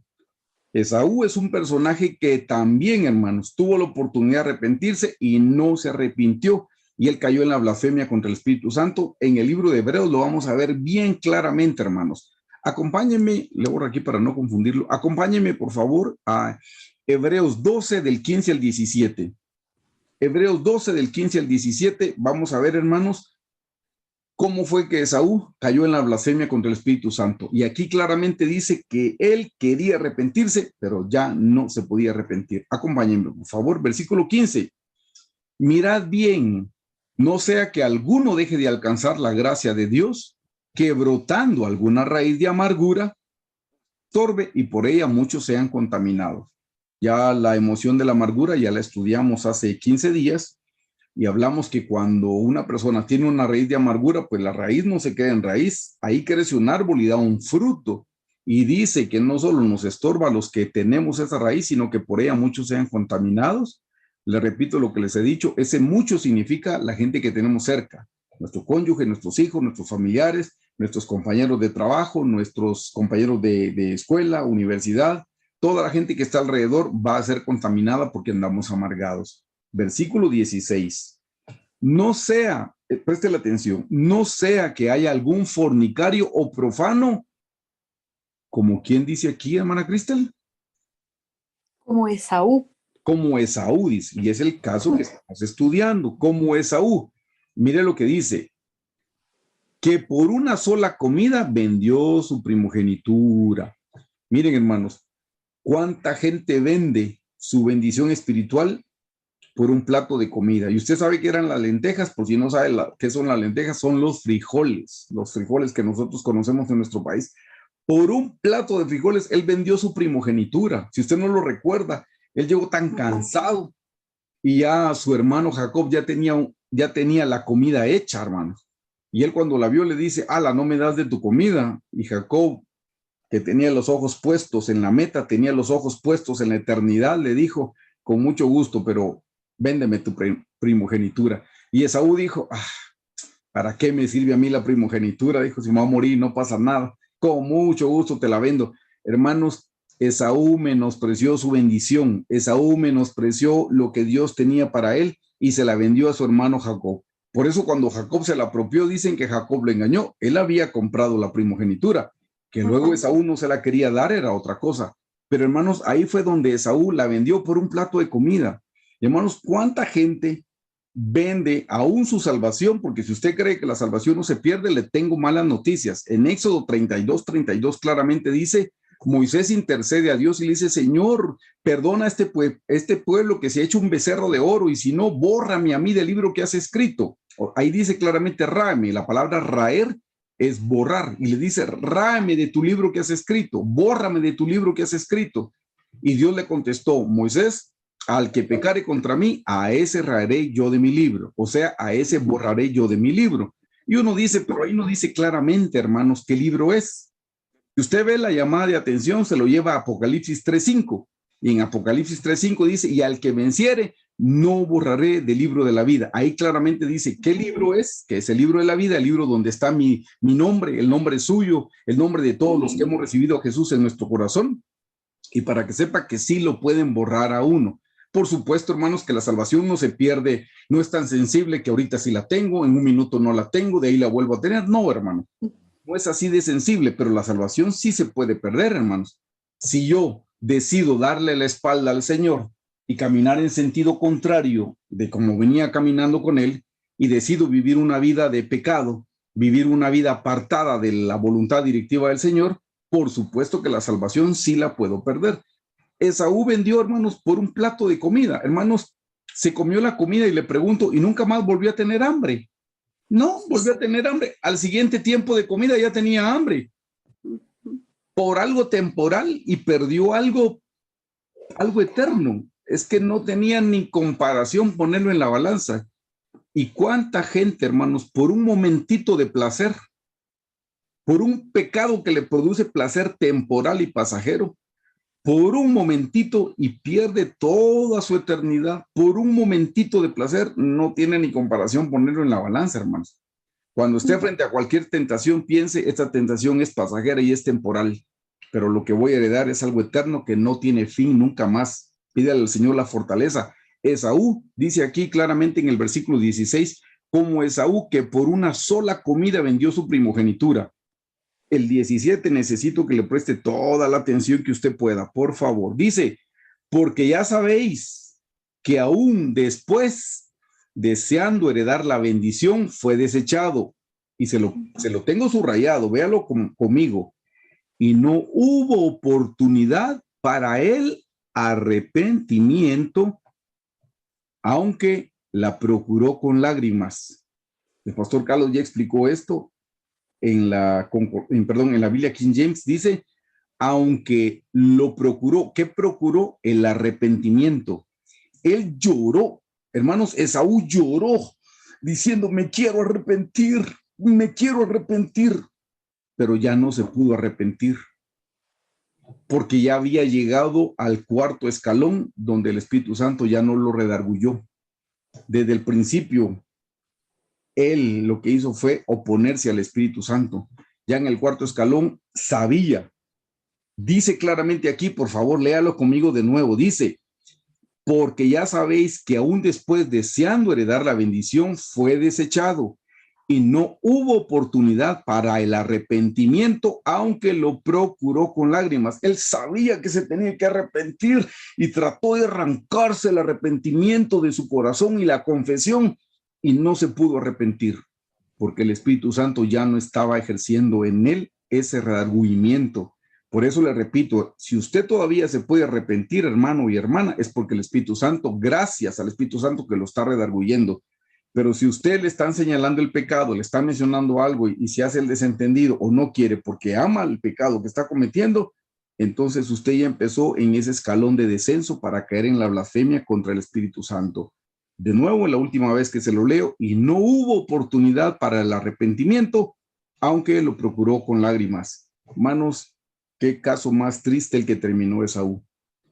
Esaú es un personaje que también, hermanos, tuvo la oportunidad de arrepentirse y no se arrepintió, y él cayó en la blasfemia contra el Espíritu Santo. En el libro de Hebreos lo vamos a ver bien claramente, hermanos. Acompáñenme, le borro aquí para no confundirlo, acompáñenme, por favor, a Hebreos 12, del 15 al 17. Hebreos 12, del 15 al 17, vamos a ver, hermanos, cómo fue que Esaú cayó en la blasfemia contra el Espíritu Santo. Y aquí claramente dice que él quería arrepentirse, pero ya no se podía arrepentir. Acompáñenme, por favor, versículo 15. Mirad bien, no sea que alguno deje de alcanzar la gracia de Dios, que brotando alguna raíz de amargura, estorbe y por ella muchos sean contaminados. Ya la emoción de la amargura ya la estudiamos hace 15 días. Y hablamos que cuando una persona tiene una raíz de amargura, pues la raíz no se queda en raíz, ahí crece un árbol y da un fruto. Y dice que no solo nos estorba a los que tenemos esa raíz, sino que por ella muchos sean contaminados. Le repito lo que les he dicho, ese mucho significa la gente que tenemos cerca, nuestro cónyuge, nuestros hijos, nuestros familiares, nuestros compañeros de trabajo, nuestros compañeros de escuela, universidad, toda la gente que está alrededor va a ser contaminada porque andamos amargados. Versículo 16. No sea, preste la atención, no sea que haya algún fornicario o profano, como quien dice aquí, hermana Cristel. Como Esaú. Como Esaú, dice, y es el caso que estamos estudiando, como Esaú. Mire lo que dice, que por una sola comida vendió su primogenitura. Miren, hermanos, cuánta gente vende su bendición espiritual por un plato de comida. Y usted sabe que eran las lentejas, por si no sabe qué son las lentejas, son los frijoles que nosotros conocemos en nuestro país. Por un plato de frijoles, él vendió su primogenitura. Si usted no lo recuerda, él llegó tan cansado y ya su hermano Jacob ya tenía la comida hecha, hermano. Y él cuando la vio le dice, ala, no me das de tu comida. Y Jacob, que tenía los ojos puestos en la meta, tenía los ojos puestos en la eternidad, le dijo, con mucho gusto, pero véndeme tu primogenitura. Y Esaú dijo, ¿para qué me sirve a mí la primogenitura? Dijo, si me va a morir no pasa nada, con mucho gusto te la vendo. Hermanos, Esaú menospreció su bendición, Esaú menospreció lo que Dios tenía para él y se la vendió a su hermano Jacob. Por eso cuando Jacob se la apropió, dicen que Jacob le engañó. Él había comprado la primogenitura, que luego Esaú no se la quería dar, era otra cosa. Pero hermanos, ahí fue donde Esaú la vendió por un plato de comida. Y hermanos, ¿cuánta gente vende aún su salvación? Porque si usted cree que la salvación no se pierde, le tengo malas noticias. En Éxodo 32 claramente dice, Moisés intercede a Dios y le dice, Señor, perdona a este pueblo que se ha hecho un becerro de oro y si no, bórrame a mí del libro que has escrito. Ahí dice claramente Rame, la palabra raer es borrar. Y le dice, ráeme de tu libro que has escrito, bórrame de tu libro que has escrito. Y Dios le contestó, Moisés, al que pecare contra mí, a ese raeré yo de mi libro. O sea, a ese borraré yo de mi libro. Y uno dice, pero ahí no dice claramente, hermanos, qué libro es. Si usted ve la llamada de atención, se lo lleva a Apocalipsis 3:5. Y en Apocalipsis 3:5 dice, y al que venciere, no borraré del libro de la vida. Ahí claramente dice qué libro es, que es el libro de la vida, el libro donde está mi nombre, el nombre suyo, el nombre de todos los que hemos recibido a Jesús en nuestro corazón. Y para que sepa que sí lo pueden borrar a uno. Por supuesto, hermanos, que la salvación no se pierde, no es tan sensible que ahorita sí la tengo, en un minuto no la tengo, de ahí la vuelvo a tener. No, hermano, no es así de sensible, pero la salvación sí se puede perder, hermanos. Si yo decido darle la espalda al Señor y caminar en sentido contrario de como venía caminando con Él, y decido vivir una vida de pecado, vivir una vida apartada de la voluntad directiva del Señor, por supuesto que la salvación sí la puedo perder. Esaú vendió, hermanos, por un plato de comida. Hermanos, se comió la comida y le pregunto, ¿y nunca más volvió a tener hambre? No, volvió a tener hambre. Al siguiente tiempo de comida ya tenía hambre. Por algo temporal y perdió algo eterno. Es que no tenía ni comparación ponerlo en la balanza. ¿Y cuánta gente, hermanos, por un momentito de placer, por un pecado que le produce placer temporal y pasajero, por un momentito y pierde toda su eternidad, por un momentito de placer, no tiene ni comparación ponerlo en la balanza, hermanos? Cuando esté frente a cualquier tentación, piense, esta tentación es pasajera y es temporal, pero lo que voy a heredar es algo eterno que no tiene fin nunca más. Pídale al Señor la fortaleza. Esaú dice aquí claramente en el versículo 16, como Esaú que por una sola comida vendió su primogenitura. El 17 necesito que le preste toda la atención que usted pueda, por favor. Dice, porque ya sabéis que aún después, deseando heredar la bendición, fue desechado. Y se lo tengo subrayado, véalo conmigo. Y no hubo oportunidad para el arrepentimiento, aunque la procuró con lágrimas. El pastor Carlos ya explicó esto en la Biblia King James, dice, aunque lo procuró. ¿Qué procuró? El arrepentimiento. Él lloró, hermanos, Esaú lloró diciendo, me quiero arrepentir, pero ya no se pudo arrepentir porque ya había llegado al cuarto escalón donde el Espíritu Santo ya no lo redarguyó. Desde el principio, él lo que hizo fue oponerse al Espíritu Santo. Ya en el cuarto escalón sabía, dice claramente aquí, por favor, léalo conmigo de nuevo, dice, porque ya sabéis que aún después deseando heredar la bendición fue desechado y no hubo oportunidad para el arrepentimiento, aunque lo procuró con lágrimas. Él sabía que se tenía que arrepentir y trató de arrancarse el arrepentimiento de su corazón y la confesión, y no se pudo arrepentir, porque el Espíritu Santo ya no estaba ejerciendo en él ese redargüimiento. Por eso le repito, si usted todavía se puede arrepentir, hermano y hermana, es porque el Espíritu Santo, gracias al Espíritu Santo que lo está redarguyendo. Pero si usted le están señalando el pecado, le está mencionando algo y se hace el desentendido o no quiere porque ama el pecado que está cometiendo, entonces usted ya empezó en ese escalón de descenso para caer en la blasfemia contra el Espíritu Santo. De nuevo, la última vez que se lo leo, y no hubo oportunidad para el arrepentimiento, aunque lo procuró con lágrimas. Hermanos, qué caso más triste el que terminó Esaú.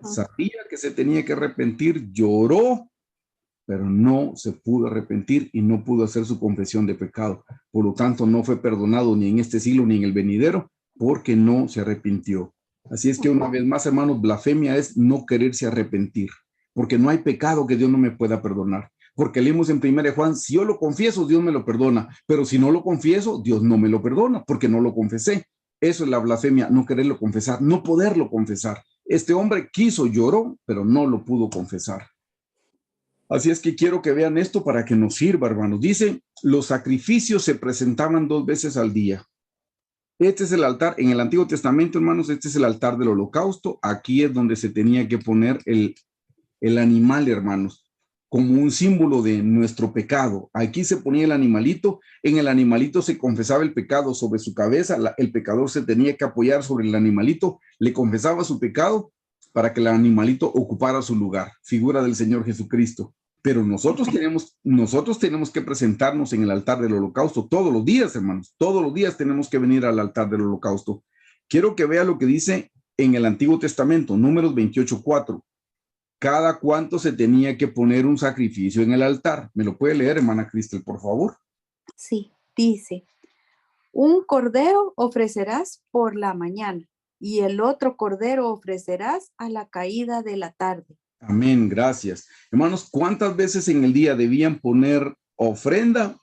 Sabía que se tenía que arrepentir, lloró, pero no se pudo arrepentir y no pudo hacer su confesión de pecado. Por lo tanto, no fue perdonado ni en este siglo ni en el venidero, porque no se arrepintió. Así es que una vez más, hermanos, blasfemia es no quererse arrepentir, porque no hay pecado que Dios no me pueda perdonar. Porque leímos en 1 Juan, si yo lo confieso, Dios me lo perdona, pero si no lo confieso, Dios no me lo perdona, porque no lo confesé. Eso es la blasfemia, no quererlo confesar, no poderlo confesar. Este hombre quiso, lloró, pero no lo pudo confesar. Así es que quiero que vean esto para que nos sirva, hermanos. Dice, los sacrificios se presentaban 2 veces al día. Este es el altar, en el Antiguo Testamento, hermanos, este es el altar del holocausto. Aquí es donde se tenía que poner el animal, hermanos. como un símbolo de nuestro pecado. Aquí se ponía el animalito, en el animalito se confesaba el pecado sobre su cabeza, el pecador se tenía que apoyar sobre el animalito, le confesaba su pecado para que el animalito ocupara su lugar, figura del Señor Jesucristo. Pero nosotros tenemos que presentarnos en el altar del holocausto todos los días, hermanos, todos los días tenemos que venir al altar del holocausto. Quiero que vea lo que dice en el Antiguo Testamento, Números 28:4. Cada cuánto se tenía que poner un sacrificio en el altar. ¿Me lo puede leer, hermana Cristel, por favor? Sí, dice, un cordero ofrecerás por la mañana y el otro cordero ofrecerás a la caída de la tarde. Amén, gracias. Hermanos, ¿cuántas veces en el día debían poner ofrenda?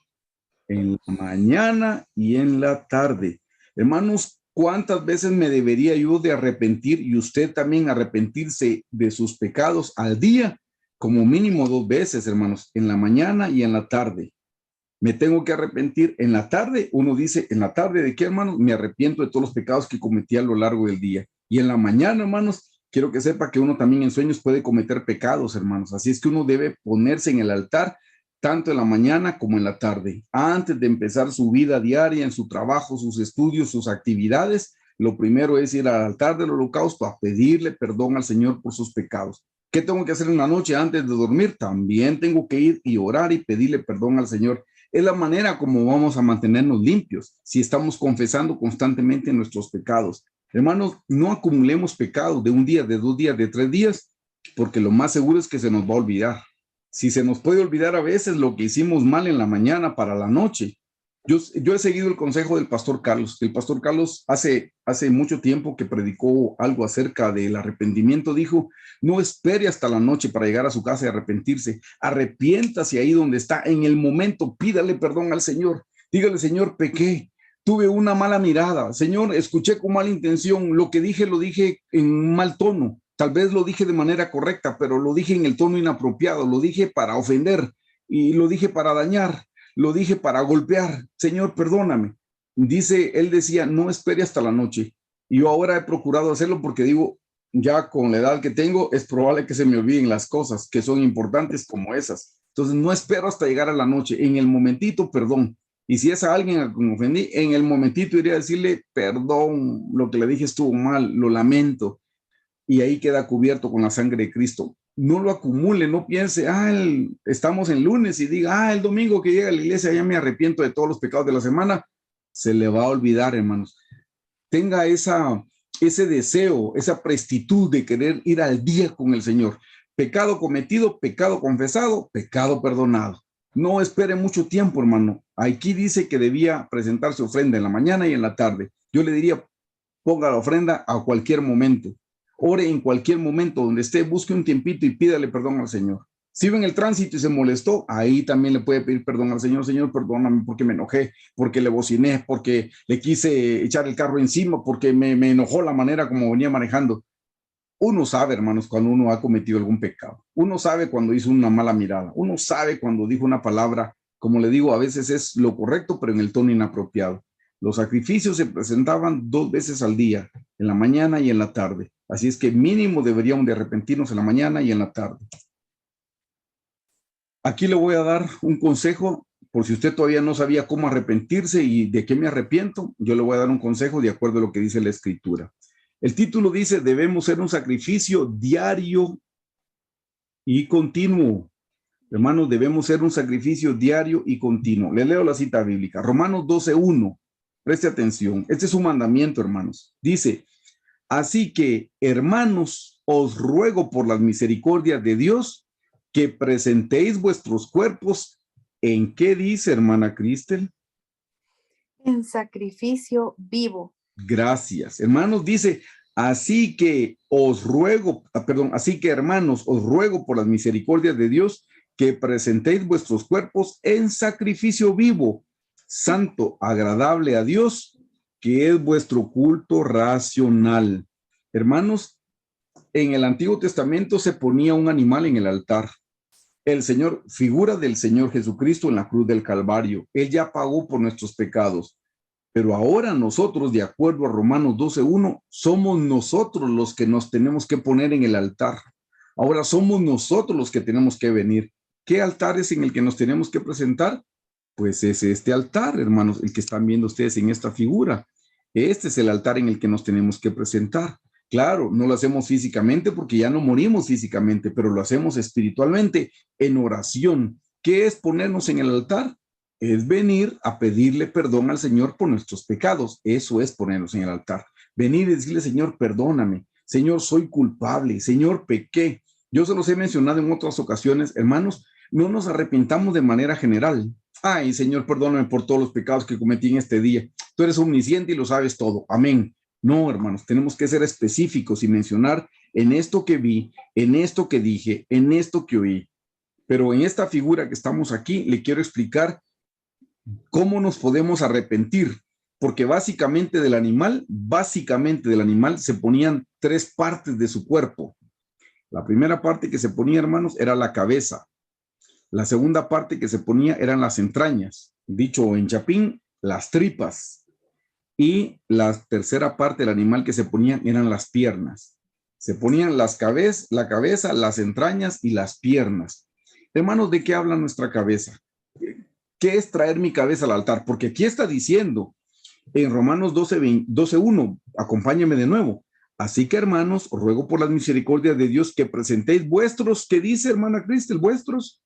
En la mañana y en la tarde. Hermanos, ¿cuántas veces me debería yo de arrepentir y usted también arrepentirse de sus pecados al día? Como mínimo 2 veces, hermanos, en la mañana y en la tarde. Me tengo que arrepentir en la tarde. Uno dice, ¿en la tarde de qué, hermanos? Me arrepiento de todos los pecados que cometí a lo largo del día. Y en la mañana, hermanos, quiero que sepa que uno también en sueños puede cometer pecados, hermanos. Así es que uno debe ponerse en el altar tanto en la mañana como en la tarde. Antes de empezar su vida diaria, en su trabajo, sus estudios, sus actividades, lo primero es ir al altar del holocausto a pedirle perdón al Señor por sus pecados. ¿Qué tengo que hacer en la noche antes de dormir? También tengo que ir y orar y pedirle perdón al Señor. Es la manera como vamos a mantenernos limpios si estamos confesando constantemente nuestros pecados. Hermanos, no acumulemos pecados de un día, de 2 días, de 3 días, porque lo más seguro es que se nos va a olvidar. Si se nos puede olvidar a veces lo que hicimos mal en la mañana para la noche. Yo he seguido el consejo del pastor Carlos. El pastor Carlos hace mucho tiempo que predicó algo acerca del arrepentimiento. Dijo, no espere hasta la noche para llegar a su casa y arrepentirse. Arrepiéntase ahí donde está. En el momento, pídale perdón al Señor. Dígale, Señor, pequé. Tuve una mala mirada. Señor, escuché con mala intención. Lo que dije, lo dije en mal tono. Tal vez lo dije de manera correcta, pero lo dije en el tono inapropiado. Lo dije para ofender y lo dije para dañar. Lo dije para golpear. Señor, perdóname. Él decía, no espere hasta la noche. Y yo ahora he procurado hacerlo porque digo, ya con la edad que tengo, es probable que se me olviden las cosas que son importantes como esas. Entonces, no espero hasta llegar a la noche. En el momentito, perdón. Y si es a alguien a quien ofendí, en el momentito iría a decirle, perdón, lo que le dije estuvo mal, lo lamento. Y ahí queda cubierto con la sangre de Cristo. No lo acumule, no piense, estamos en lunes y diga, el domingo que llega a la iglesia ya me arrepiento de todos los pecados de la semana. Se le va a olvidar, hermanos. Tenga ese deseo, esa prestitud de querer ir al día con el Señor. Pecado cometido, pecado confesado, pecado perdonado. No espere mucho tiempo, hermano. Aquí dice que debía presentarse ofrenda en la mañana y en la tarde. Yo le diría, ponga la ofrenda a cualquier momento. Ore en cualquier momento donde esté, busque un tiempito y pídale perdón al Señor. Si va en el tránsito y se molestó, ahí también le puede pedir perdón al Señor. Señor, perdóname porque me enojé, porque le bociné, porque le quise echar el carro encima, porque me enojó la manera como venía manejando. Uno sabe, hermanos, cuando uno ha cometido algún pecado. Uno sabe cuando hizo una mala mirada. Uno sabe cuando dijo una palabra, como le digo, a veces es lo correcto, pero en el tono inapropiado. Los sacrificios se presentaban 2 veces al día, en la mañana y en la tarde. Así es que mínimo deberíamos de arrepentirnos en la mañana y en la tarde. Aquí le voy a dar un consejo, por si usted todavía no sabía cómo arrepentirse y de qué me arrepiento, yo le voy a dar un consejo de acuerdo a lo que dice la Escritura. El título dice, debemos ser un sacrificio diario y continuo. Hermanos, debemos ser un sacrificio diario y continuo. Le leo la cita bíblica, Romanos 12:1. Preste atención, este es un mandamiento, hermanos. Dice, así que, hermanos, os ruego por las misericordias de Dios que presentéis vuestros cuerpos. ¿En qué dice, hermana Cristel? En sacrificio vivo. Gracias. Hermanos, dice, así que así que hermanos, os ruego por las misericordias de Dios que presentéis vuestros cuerpos en sacrificio vivo, santo, agradable a Dios, que es vuestro culto racional. Hermanos, en el Antiguo Testamento se ponía un animal en el altar. El Señor, figura del Señor Jesucristo en la cruz del Calvario. Él ya pagó por nuestros pecados. Pero ahora nosotros, de acuerdo a Romanos 12:1, somos nosotros los que nos tenemos que poner en el altar. Ahora somos nosotros los que tenemos que venir. ¿Qué altar es en el que nos tenemos que presentar? Pues es este altar, hermanos, el que están viendo ustedes en esta figura. Este es el altar en el que nos tenemos que presentar. Claro, no lo hacemos físicamente porque ya no morimos físicamente, pero lo hacemos espiritualmente en oración. ¿Qué es ponernos en el altar? Es venir a pedirle perdón al Señor por nuestros pecados. Eso es ponernos en el altar. Venir y decirle, Señor, perdóname. Señor, soy culpable. Señor, pequé. Yo se los he mencionado en otras ocasiones, hermanos, no nos arrepintamos de manera general. Ay, Señor, perdóname por todos los pecados que cometí en este día. Tú eres omnisciente y lo sabes todo. Amén. No, hermanos, tenemos que ser específicos y mencionar en esto que vi, en esto que dije, en esto que oí. Pero en esta figura que estamos aquí, le quiero explicar cómo nos podemos arrepentir. Porque básicamente del animal se ponían tres partes de su cuerpo. La primera parte que se ponía, hermanos, era la cabeza. La segunda parte que se ponía eran las entrañas, dicho en chapín, las tripas. Y la tercera parte del animal que se ponían eran las piernas. Se ponían la cabeza, las entrañas y las piernas. Hermanos, ¿de qué habla nuestra cabeza? ¿Qué es traer mi cabeza al altar? Porque aquí está diciendo en Romanos 12:1, acompáñame de nuevo. Así que, hermanos, os ruego por las misericordias de Dios que presentéis vuestros, ¿qué dice, hermana Cristel? Vuestros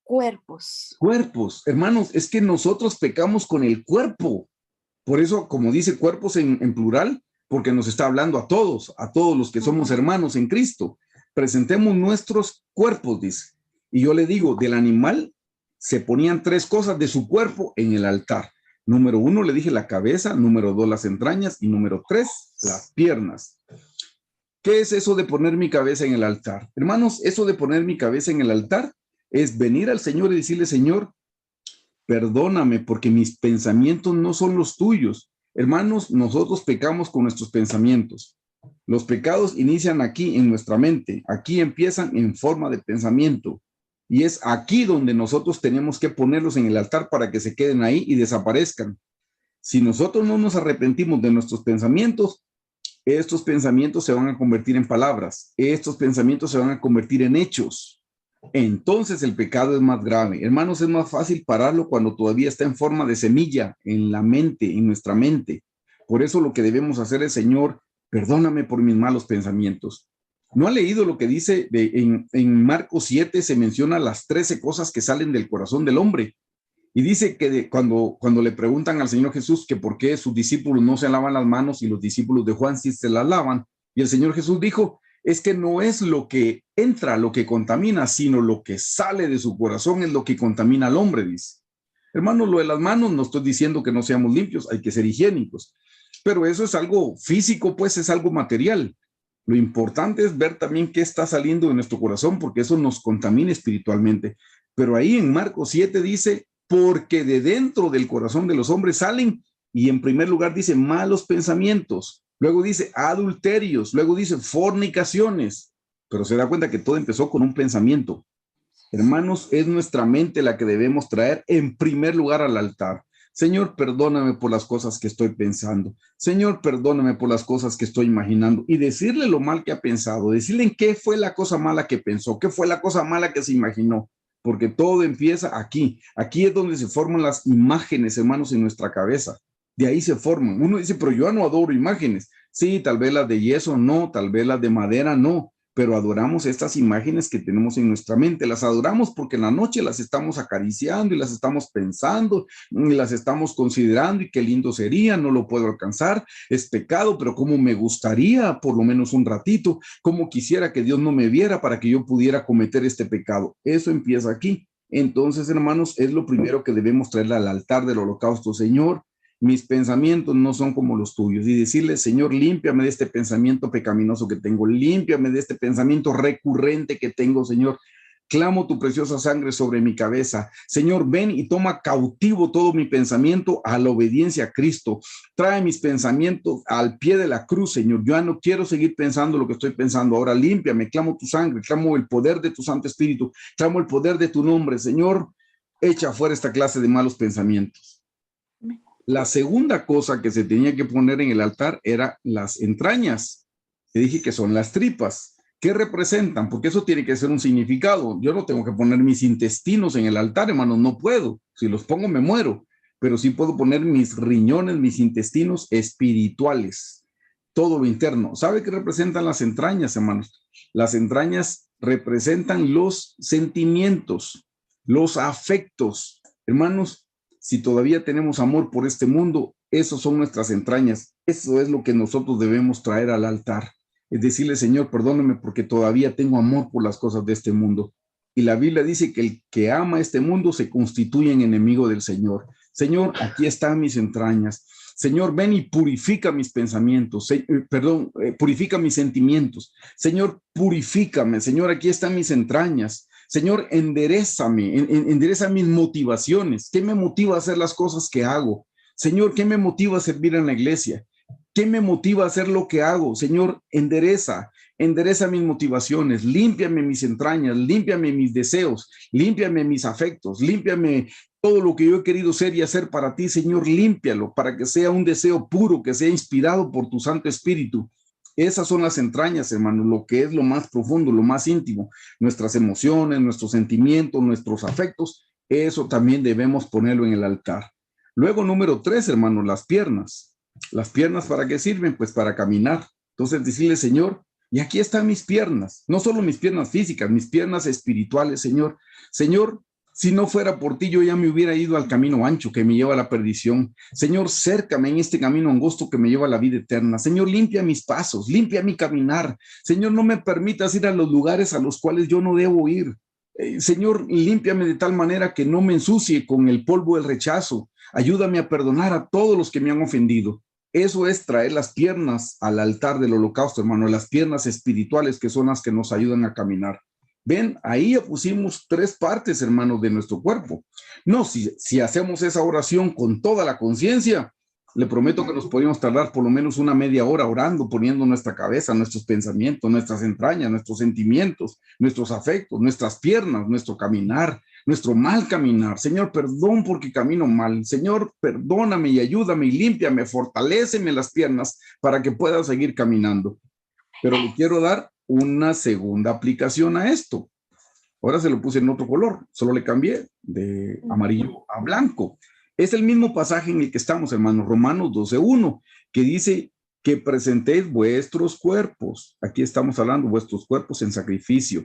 cuerpos. Hermanos, es que nosotros pecamos con el cuerpo. Por eso, como dice cuerpos en plural, porque nos está hablando a todos los que somos hermanos en Cristo. Presentemos nuestros cuerpos, dice. Y yo le digo, del animal se ponían tres cosas de su cuerpo en el altar. Número 1, le dije la cabeza, número 2, las entrañas, y número 3, las piernas. ¿Qué es eso de poner mi cabeza en el altar? Hermanos, eso de poner mi cabeza en el altar es venir al Señor y decirle, Señor, perdóname porque mis pensamientos no son los tuyos. Hermanos, nosotros pecamos con nuestros pensamientos. Los pecados inician aquí en nuestra mente, aquí empiezan en forma de pensamiento. Y es aquí donde nosotros tenemos que ponerlos en el altar para que se queden ahí y desaparezcan. Si nosotros no nos arrepentimos de nuestros pensamientos, estos pensamientos se van a convertir en palabras, estos pensamientos se van a convertir en hechos. Entonces el pecado es más grave. Hermanos, es más fácil pararlo cuando todavía está en forma de semilla en la mente, en nuestra mente. Por eso lo que debemos hacer es, Señor, perdóname por mis malos pensamientos. ¿No ha leído lo que dice en Marcos 7? Se menciona las 13 cosas que salen del corazón del hombre. Y dice que cuando le preguntan al Señor Jesús que por qué sus discípulos no se lavan las manos y los discípulos de Juan sí se las lavan, y el Señor Jesús dijo, es que no es lo que entra lo que contamina, sino lo que sale de su corazón es lo que contamina al hombre, dice. Hermanos, lo de las manos, no estoy diciendo que no seamos limpios, hay que ser higiénicos, pero eso es algo físico, pues es algo material. Lo importante es ver también qué está saliendo de nuestro corazón, porque eso nos contamina espiritualmente. Pero ahí en Marcos 7 dice, porque de dentro del corazón de los hombres salen, y en primer lugar dice malos pensamientos, luego dice adulterios, luego dice fornicaciones, pero se da cuenta que todo empezó con un pensamiento. Hermanos, es nuestra mente la que debemos traer en primer lugar al altar. Señor, perdóname por las cosas que estoy pensando. Señor, perdóname por las cosas que estoy imaginando. Y decirle lo mal que ha pensado, decirle en qué fue la cosa mala que pensó, qué fue la cosa mala que se imaginó. Porque todo empieza aquí. Aquí es donde se forman las imágenes, hermanos, en nuestra cabeza. De ahí se forman. Uno dice, pero yo no adoro imágenes. Sí, tal vez las de yeso no, tal vez las de madera no, pero adoramos estas imágenes que tenemos en nuestra mente. Las adoramos porque en la noche las estamos acariciando y las estamos pensando y las estamos considerando y qué lindo sería, no lo puedo alcanzar, es pecado, pero como me gustaría por lo menos un ratito, como quisiera que Dios no me viera para que yo pudiera cometer este pecado. Eso empieza aquí. Entonces, hermanos, es lo primero que debemos traerle al altar del holocausto. Señor, mis pensamientos no son como los tuyos, y decirle, Señor, límpiame de este pensamiento pecaminoso que tengo, límpiame de este pensamiento recurrente que tengo, Señor. Clamo tu preciosa sangre sobre mi cabeza. Señor, ven y toma cautivo todo mi pensamiento a la obediencia a Cristo. Trae mis pensamientos al pie de la cruz, Señor. Yo ya no quiero seguir pensando lo que estoy pensando. Ahora límpiame, clamo tu sangre, clamo el poder de tu Santo Espíritu, clamo el poder de tu nombre, Señor. Echa fuera esta clase de malos pensamientos. La segunda cosa que se tenía que poner en el altar era las entrañas. Te dije que son las tripas. ¿Qué representan? Porque eso tiene que ser un significado. Yo no tengo que poner mis intestinos en el altar, hermanos, no puedo. Si los pongo me muero, pero sí puedo poner mis riñones, mis intestinos espirituales, todo lo interno. ¿Sabe qué representan las entrañas, hermanos? Las entrañas representan los sentimientos, los afectos. Hermanos, si todavía tenemos amor por este mundo, esos son nuestras entrañas. Eso es lo que nosotros debemos traer al altar. Es decirle, Señor, perdóname porque todavía tengo amor por las cosas de este mundo. Y la Biblia dice que el que ama este mundo se constituye en enemigo del Señor. Señor, aquí están mis entrañas. Señor, ven y purifica mis pensamientos, purifica mis sentimientos. Señor, purifícame. Señor, aquí están mis entrañas. Señor, enderézame, endereza mis motivaciones. ¿Qué me motiva a hacer las cosas que hago? Señor, ¿qué me motiva a servir en la iglesia? ¿Qué me motiva a hacer lo que hago? Señor, endereza mis motivaciones, límpiame mis entrañas, límpiame mis deseos, límpiame mis afectos, límpiame todo lo que yo he querido ser y hacer para ti, Señor, límpialo para que sea un deseo puro, que sea inspirado por tu Santo Espíritu. Esas son las entrañas, hermano, lo que es lo más profundo, lo más íntimo, nuestras emociones, nuestros sentimientos, nuestros afectos, eso también debemos ponerlo en el altar. Luego, número 3, hermano, las piernas. ¿Las piernas para qué sirven? Pues para caminar. Entonces decirle, Señor, y aquí están mis piernas, no solo mis piernas físicas, mis piernas espirituales, Señor. Señor, si no fuera por ti, yo ya me hubiera ido al camino ancho que me lleva a la perdición. Señor, cércame en este camino angosto que me lleva a la vida eterna. Señor, limpia mis pasos, limpia mi caminar. Señor, no me permitas ir a los lugares a los cuales yo no debo ir. Señor, límpiame de tal manera que no me ensucie con el polvo del rechazo. Ayúdame a perdonar a todos los que me han ofendido. Eso es traer las piernas al altar del holocausto, hermano, las piernas espirituales que son las que nos ayudan a caminar. Ven, ahí ya pusimos 3 partes, hermanos, de nuestro cuerpo. No, si hacemos esa oración con toda la conciencia, le prometo que nos podríamos tardar por lo menos una media hora orando, poniendo nuestra cabeza, nuestros pensamientos, nuestras entrañas, nuestros sentimientos, nuestros afectos, nuestras piernas, nuestro caminar, nuestro mal caminar. Señor, perdón porque camino mal. Señor, perdóname y ayúdame y límpiame, fortaléceme las piernas para que pueda seguir caminando. Pero le quiero dar una segunda aplicación a esto. Ahora se lo puse en otro color, solo le cambié de amarillo a blanco. Es el mismo pasaje en el que estamos, hermanos, Romanos 12:1, que dice que presentéis vuestros cuerpos. Aquí estamos hablando, vuestros cuerpos en sacrificio.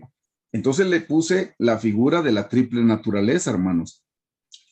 Entonces le puse la figura de la triple naturaleza, hermanos.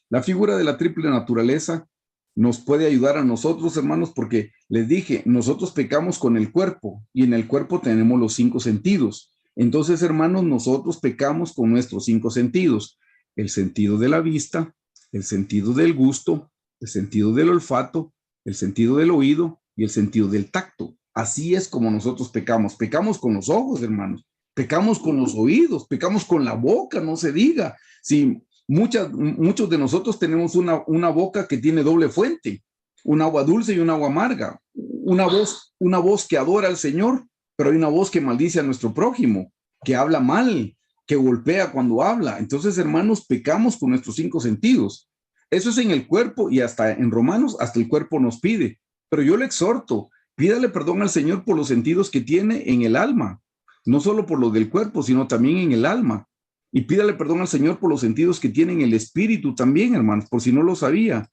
La figura de la triple naturaleza nos puede ayudar a nosotros, hermanos, porque les dije, nosotros pecamos con el cuerpo y en el cuerpo tenemos los 5 sentidos. Entonces, hermanos, nosotros pecamos con nuestros 5 sentidos. El sentido de la vista, el sentido del gusto, el sentido del olfato, el sentido del oído y el sentido del tacto. Así es como nosotros pecamos. Pecamos con los ojos, hermanos. Pecamos con los oídos, pecamos con la boca, no se diga. Sí, muchos de nosotros tenemos una boca que tiene doble fuente, un agua dulce y un agua amarga, una voz que adora al Señor, pero hay una voz que maldice a nuestro prójimo, que habla mal, que golpea cuando habla. Entonces, hermanos, pecamos con nuestros 5 sentidos. Eso es en el cuerpo y hasta en Romanos, hasta el cuerpo nos pide. Pero yo le exhorto, pídale perdón al Señor por los sentidos que tiene en el alma, no solo por los del cuerpo, sino también en el alma. Y pídale perdón al Señor por los sentidos que tiene en el espíritu también, hermanos, por si no lo sabía.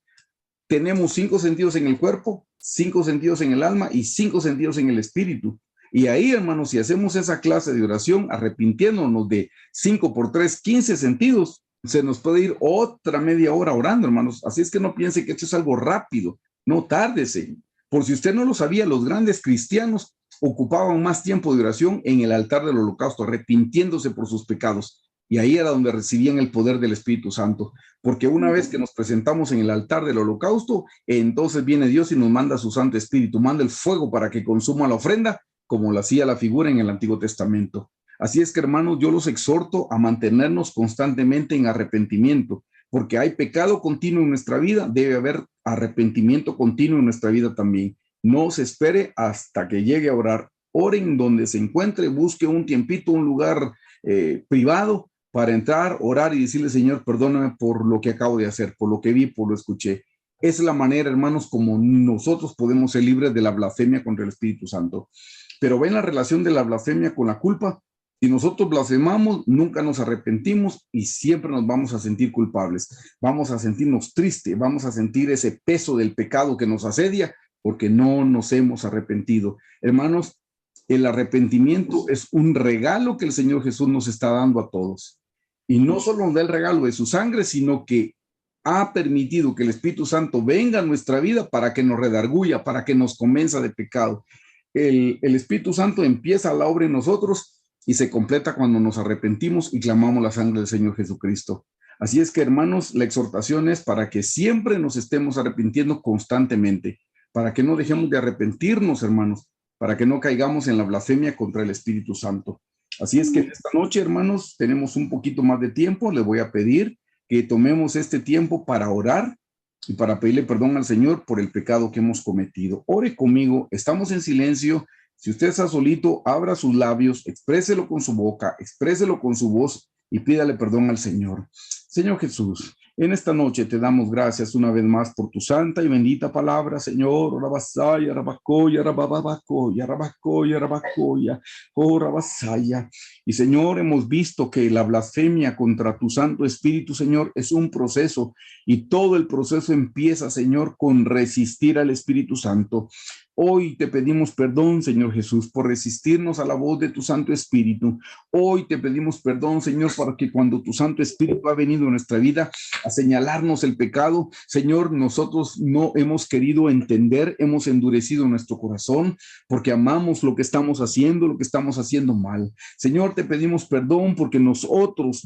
Tenemos 5 sentidos en el cuerpo, 5 sentidos en el alma y 5 sentidos en el espíritu. Y ahí, hermanos, si hacemos esa clase de oración, arrepintiéndonos de 5 por 3, 15 sentidos, se nos puede ir otra media hora orando, hermanos. Así es que no piense que esto es algo rápido, no tárdese. Por si usted no lo sabía, los grandes cristianos ocupaban más tiempo de oración en el altar del holocausto, arrepintiéndose por sus pecados. Y ahí era donde recibían el poder del Espíritu Santo. Porque una vez que nos presentamos en el altar del holocausto, entonces viene Dios y nos manda su Santo Espíritu, manda el fuego para que consuma la ofrenda, como lo hacía la figura en el Antiguo Testamento. Así es que, hermanos, yo los exhorto a mantenernos constantemente en arrepentimiento, porque hay pecado continuo en nuestra vida, debe haber arrepentimiento continuo en nuestra vida también. No se espere hasta que llegue a orar. Oren donde se encuentre, busque un tiempito, un lugar privado para entrar, orar y decirle, Señor, perdóname por lo que acabo de hacer, por lo que vi, por lo que escuché. Esa es la manera, hermanos, como nosotros podemos ser libres de la blasfemia contra el Espíritu Santo. Pero ven la relación de la blasfemia con la culpa. Si nosotros blasfemamos, nunca nos arrepentimos y siempre nos vamos a sentir culpables. Vamos a sentirnos tristes, vamos a sentir ese peso del pecado que nos asedia porque no nos hemos arrepentido. Hermanos, el arrepentimiento es un regalo que el Señor Jesús nos está dando a todos. Y no solo nos da el regalo de su sangre, sino que ha permitido que el Espíritu Santo venga a nuestra vida para que nos redarguya, para que nos convenza de pecado. El Espíritu Santo empieza la obra en nosotros y se completa cuando nos arrepentimos y clamamos la sangre del Señor Jesucristo. Así es que, hermanos, la exhortación es para que siempre nos estemos arrepintiendo constantemente, para que no dejemos de arrepentirnos, hermanos, para que no caigamos en la blasfemia contra el Espíritu Santo. Así es que esta noche, hermanos, tenemos un poquito más de tiempo. Le voy a pedir que tomemos este tiempo para orar y para pedirle perdón al Señor por el pecado que hemos cometido. Ore conmigo, estamos en silencio. Si usted está solito, abra sus labios, expréselo con su boca, expréselo con su voz y pídale perdón al Señor. Señor Jesús, en esta noche te damos gracias una vez más por tu santa y bendita palabra, Señor. Rabasaya, rabacoya, rababacoya, rabacoya, rabacoya, oh rabasaya. Y Señor, hemos visto que la blasfemia contra tu Santo Espíritu, Señor, es un proceso y todo el proceso empieza, Señor, con resistir al Espíritu Santo. Hoy te pedimos perdón, Señor Jesús, por resistirnos a la voz de tu Santo Espíritu. Hoy te pedimos perdón, Señor, para que cuando tu Santo Espíritu ha venido a nuestra vida a señalarnos el pecado, Señor, nosotros no hemos querido entender, hemos endurecido nuestro corazón porque amamos lo que estamos haciendo mal. Señor, te pedimos perdón porque nosotros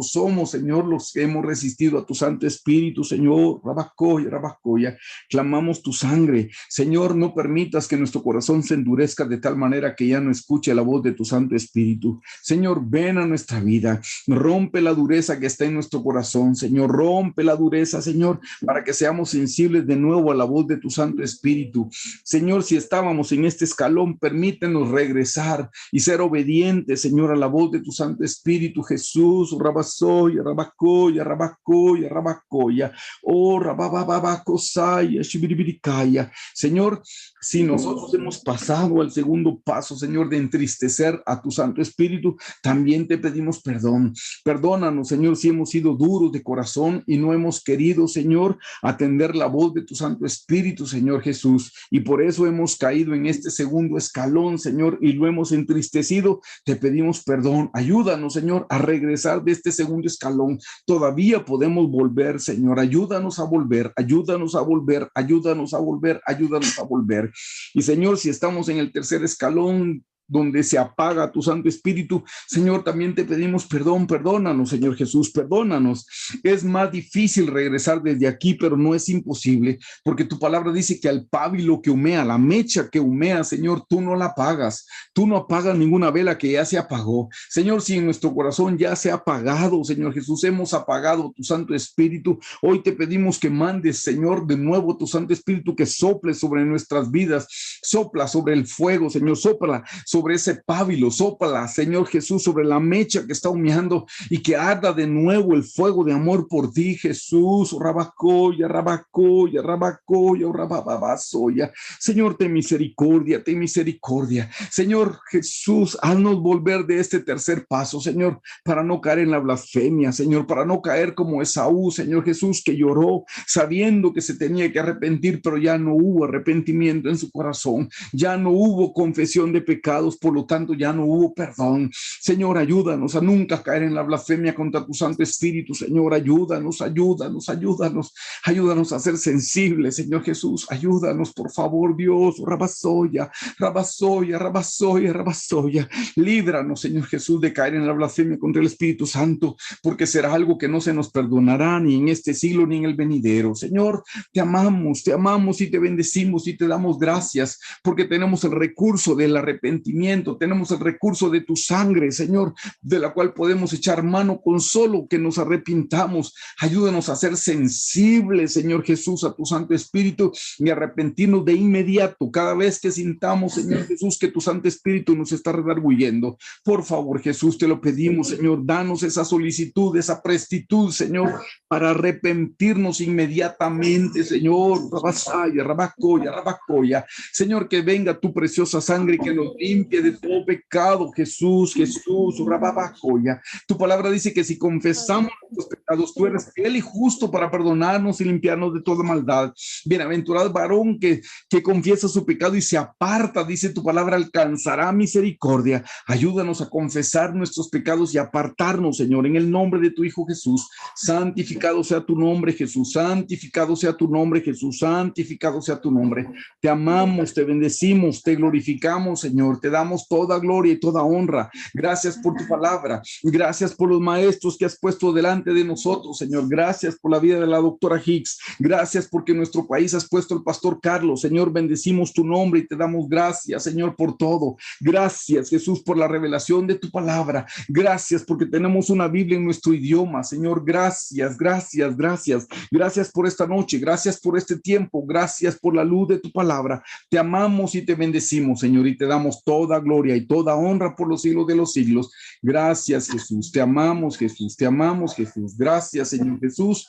somos, Señor, los que hemos resistido a tu Santo Espíritu, Señor. Rabacoya, rabacoya, clamamos tu sangre. Señor, no permitas que nuestro corazón se endurezca de tal manera que ya no escuche la voz de tu Santo Espíritu. Señor, ven a nuestra vida, rompe la dureza que está en nuestro corazón, Señor, rompe la dureza, Señor, para que seamos sensibles de nuevo a la voz de tu Santo Espíritu. Señor, si estábamos en este escalón, permítenos regresar y ser obedientes, Señor, a la voz de tu Santo Espíritu. Jesús, rabasoya, rabacoya, rabacoya, rabacoya, oh, rabababacosaya, shibiribiricaya. Señor, si nosotros hemos pasado al segundo paso, Señor, de entristecer a tu Santo Espíritu, también te pedimos perdón. Perdónanos, Señor, si hemos sido duros de corazón y no hemos querido, Señor, atender la voz de tu Santo Espíritu, Señor Jesús, y por eso hemos caído en este segundo escalón, Señor, y lo hemos entristecido. Te pedimos perdón. Ayúdanos, Señor, a regresar de este segundo escalón. Todavía podemos volver, Señor. Ayúdanos a volver, ayúdanos a volver, ayúdanos a volver, ayúdanos a volver. Y Señor, si estamos en el tercer escalón, donde se apaga tu Santo Espíritu, Señor, también te pedimos perdón. Perdónanos, Señor Jesús, perdónanos. Es más difícil regresar desde aquí, pero no es imposible, porque tu palabra dice que al pábilo que humea, la mecha que humea, Señor, tú no la apagas. Tú no apagas ninguna vela que ya se apagó. Señor, si en nuestro corazón ya se ha apagado, Señor Jesús, hemos apagado tu Santo Espíritu, hoy te pedimos que mandes, Señor, de nuevo tu Santo Espíritu, que sople sobre nuestras vidas, sopla sobre el fuego, Señor, sopla sobre ese pábilo, sópala, Señor Jesús, sobre la mecha que está humeando y que arda de nuevo el fuego de amor por ti, Jesús. Rabacoya, rabacoya, rabacoya, rabababasoya. Señor, ten misericordia, ten misericordia. Señor Jesús, haznos volver de este tercer paso, Señor, para no caer en la blasfemia, Señor, para no caer como Esaú, Señor Jesús, que lloró sabiendo que se tenía que arrepentir, pero ya no hubo arrepentimiento en su corazón, ya no hubo confesión de pecados, por lo tanto ya no hubo perdón. Señor, ayúdanos a nunca caer en la blasfemia contra tu Santo Espíritu. Señor, ayúdanos, ayúdanos, ayúdanos, ayúdanos a ser sensibles, Señor Jesús, ayúdanos, por favor, Dios. Rabasoya, rabasoya, rabasoya, rabasoya. Líbranos, Señor Jesús, de caer en la blasfemia contra el Espíritu Santo, porque será algo que no se nos perdonará ni en este siglo ni en el venidero. Señor, te amamos y te bendecimos y te damos gracias porque tenemos el recurso del arrepentimiento arrepentimiento, tenemos el recurso de tu sangre, Señor, de la cual podemos echar mano con solo que nos arrepintamos. Ayúdanos a ser sensibles, Señor Jesús, a tu Santo Espíritu y arrepentirnos de inmediato cada vez que sintamos, Señor Jesús, que tu Santo Espíritu nos está redarguyendo. Por favor, Jesús, te lo pedimos, Señor, danos esa solicitud, esa prestitud, Señor, para arrepentirnos inmediatamente, Señor. Rabasaya, Rabacoya, Rabacoya. Señor, que venga tu preciosa sangre que nos limpie de todo pecado, Jesús, Jesús, Rabacoya. Tu palabra dice que si confesamos nuestros pecados, tú eres fiel y justo para perdonarnos y limpiarnos de toda maldad. Bienaventurado varón que confiesa su pecado y se aparta, dice tu palabra, alcanzará misericordia. Ayúdanos a confesar nuestros pecados y apartarnos, Señor, en el nombre de tu Hijo Jesús. Santificado sea tu nombre, Jesús. Santificado sea tu nombre, Jesús. Santificado sea tu nombre. Te amamos, te bendecimos, te glorificamos, Señor. Te damos toda gloria y toda honra. Gracias por tu palabra. Gracias por los maestros que has puesto delante de nosotros, Señor. Gracias por la vida de la doctora Hicks. Gracias porque en nuestro país has puesto el pastor Carlos. Señor, bendecimos tu nombre y te damos gracias, Señor, por todo. Gracias, Jesús, por la revelación de tu palabra. Gracias porque tenemos una Biblia en nuestro idioma, Señor. Gracias, gracias, gracias. Gracias por esta noche. Gracias por este tiempo. Gracias por la luz de tu palabra. Te amamos y te bendecimos, Señor, y te damos toda gloria y toda honra por los siglos de los siglos. Gracias, Jesús. Te amamos, Jesús. Te amamos, Jesús. Gracias, Señor Jesús.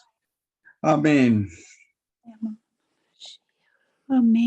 Amén. Amén.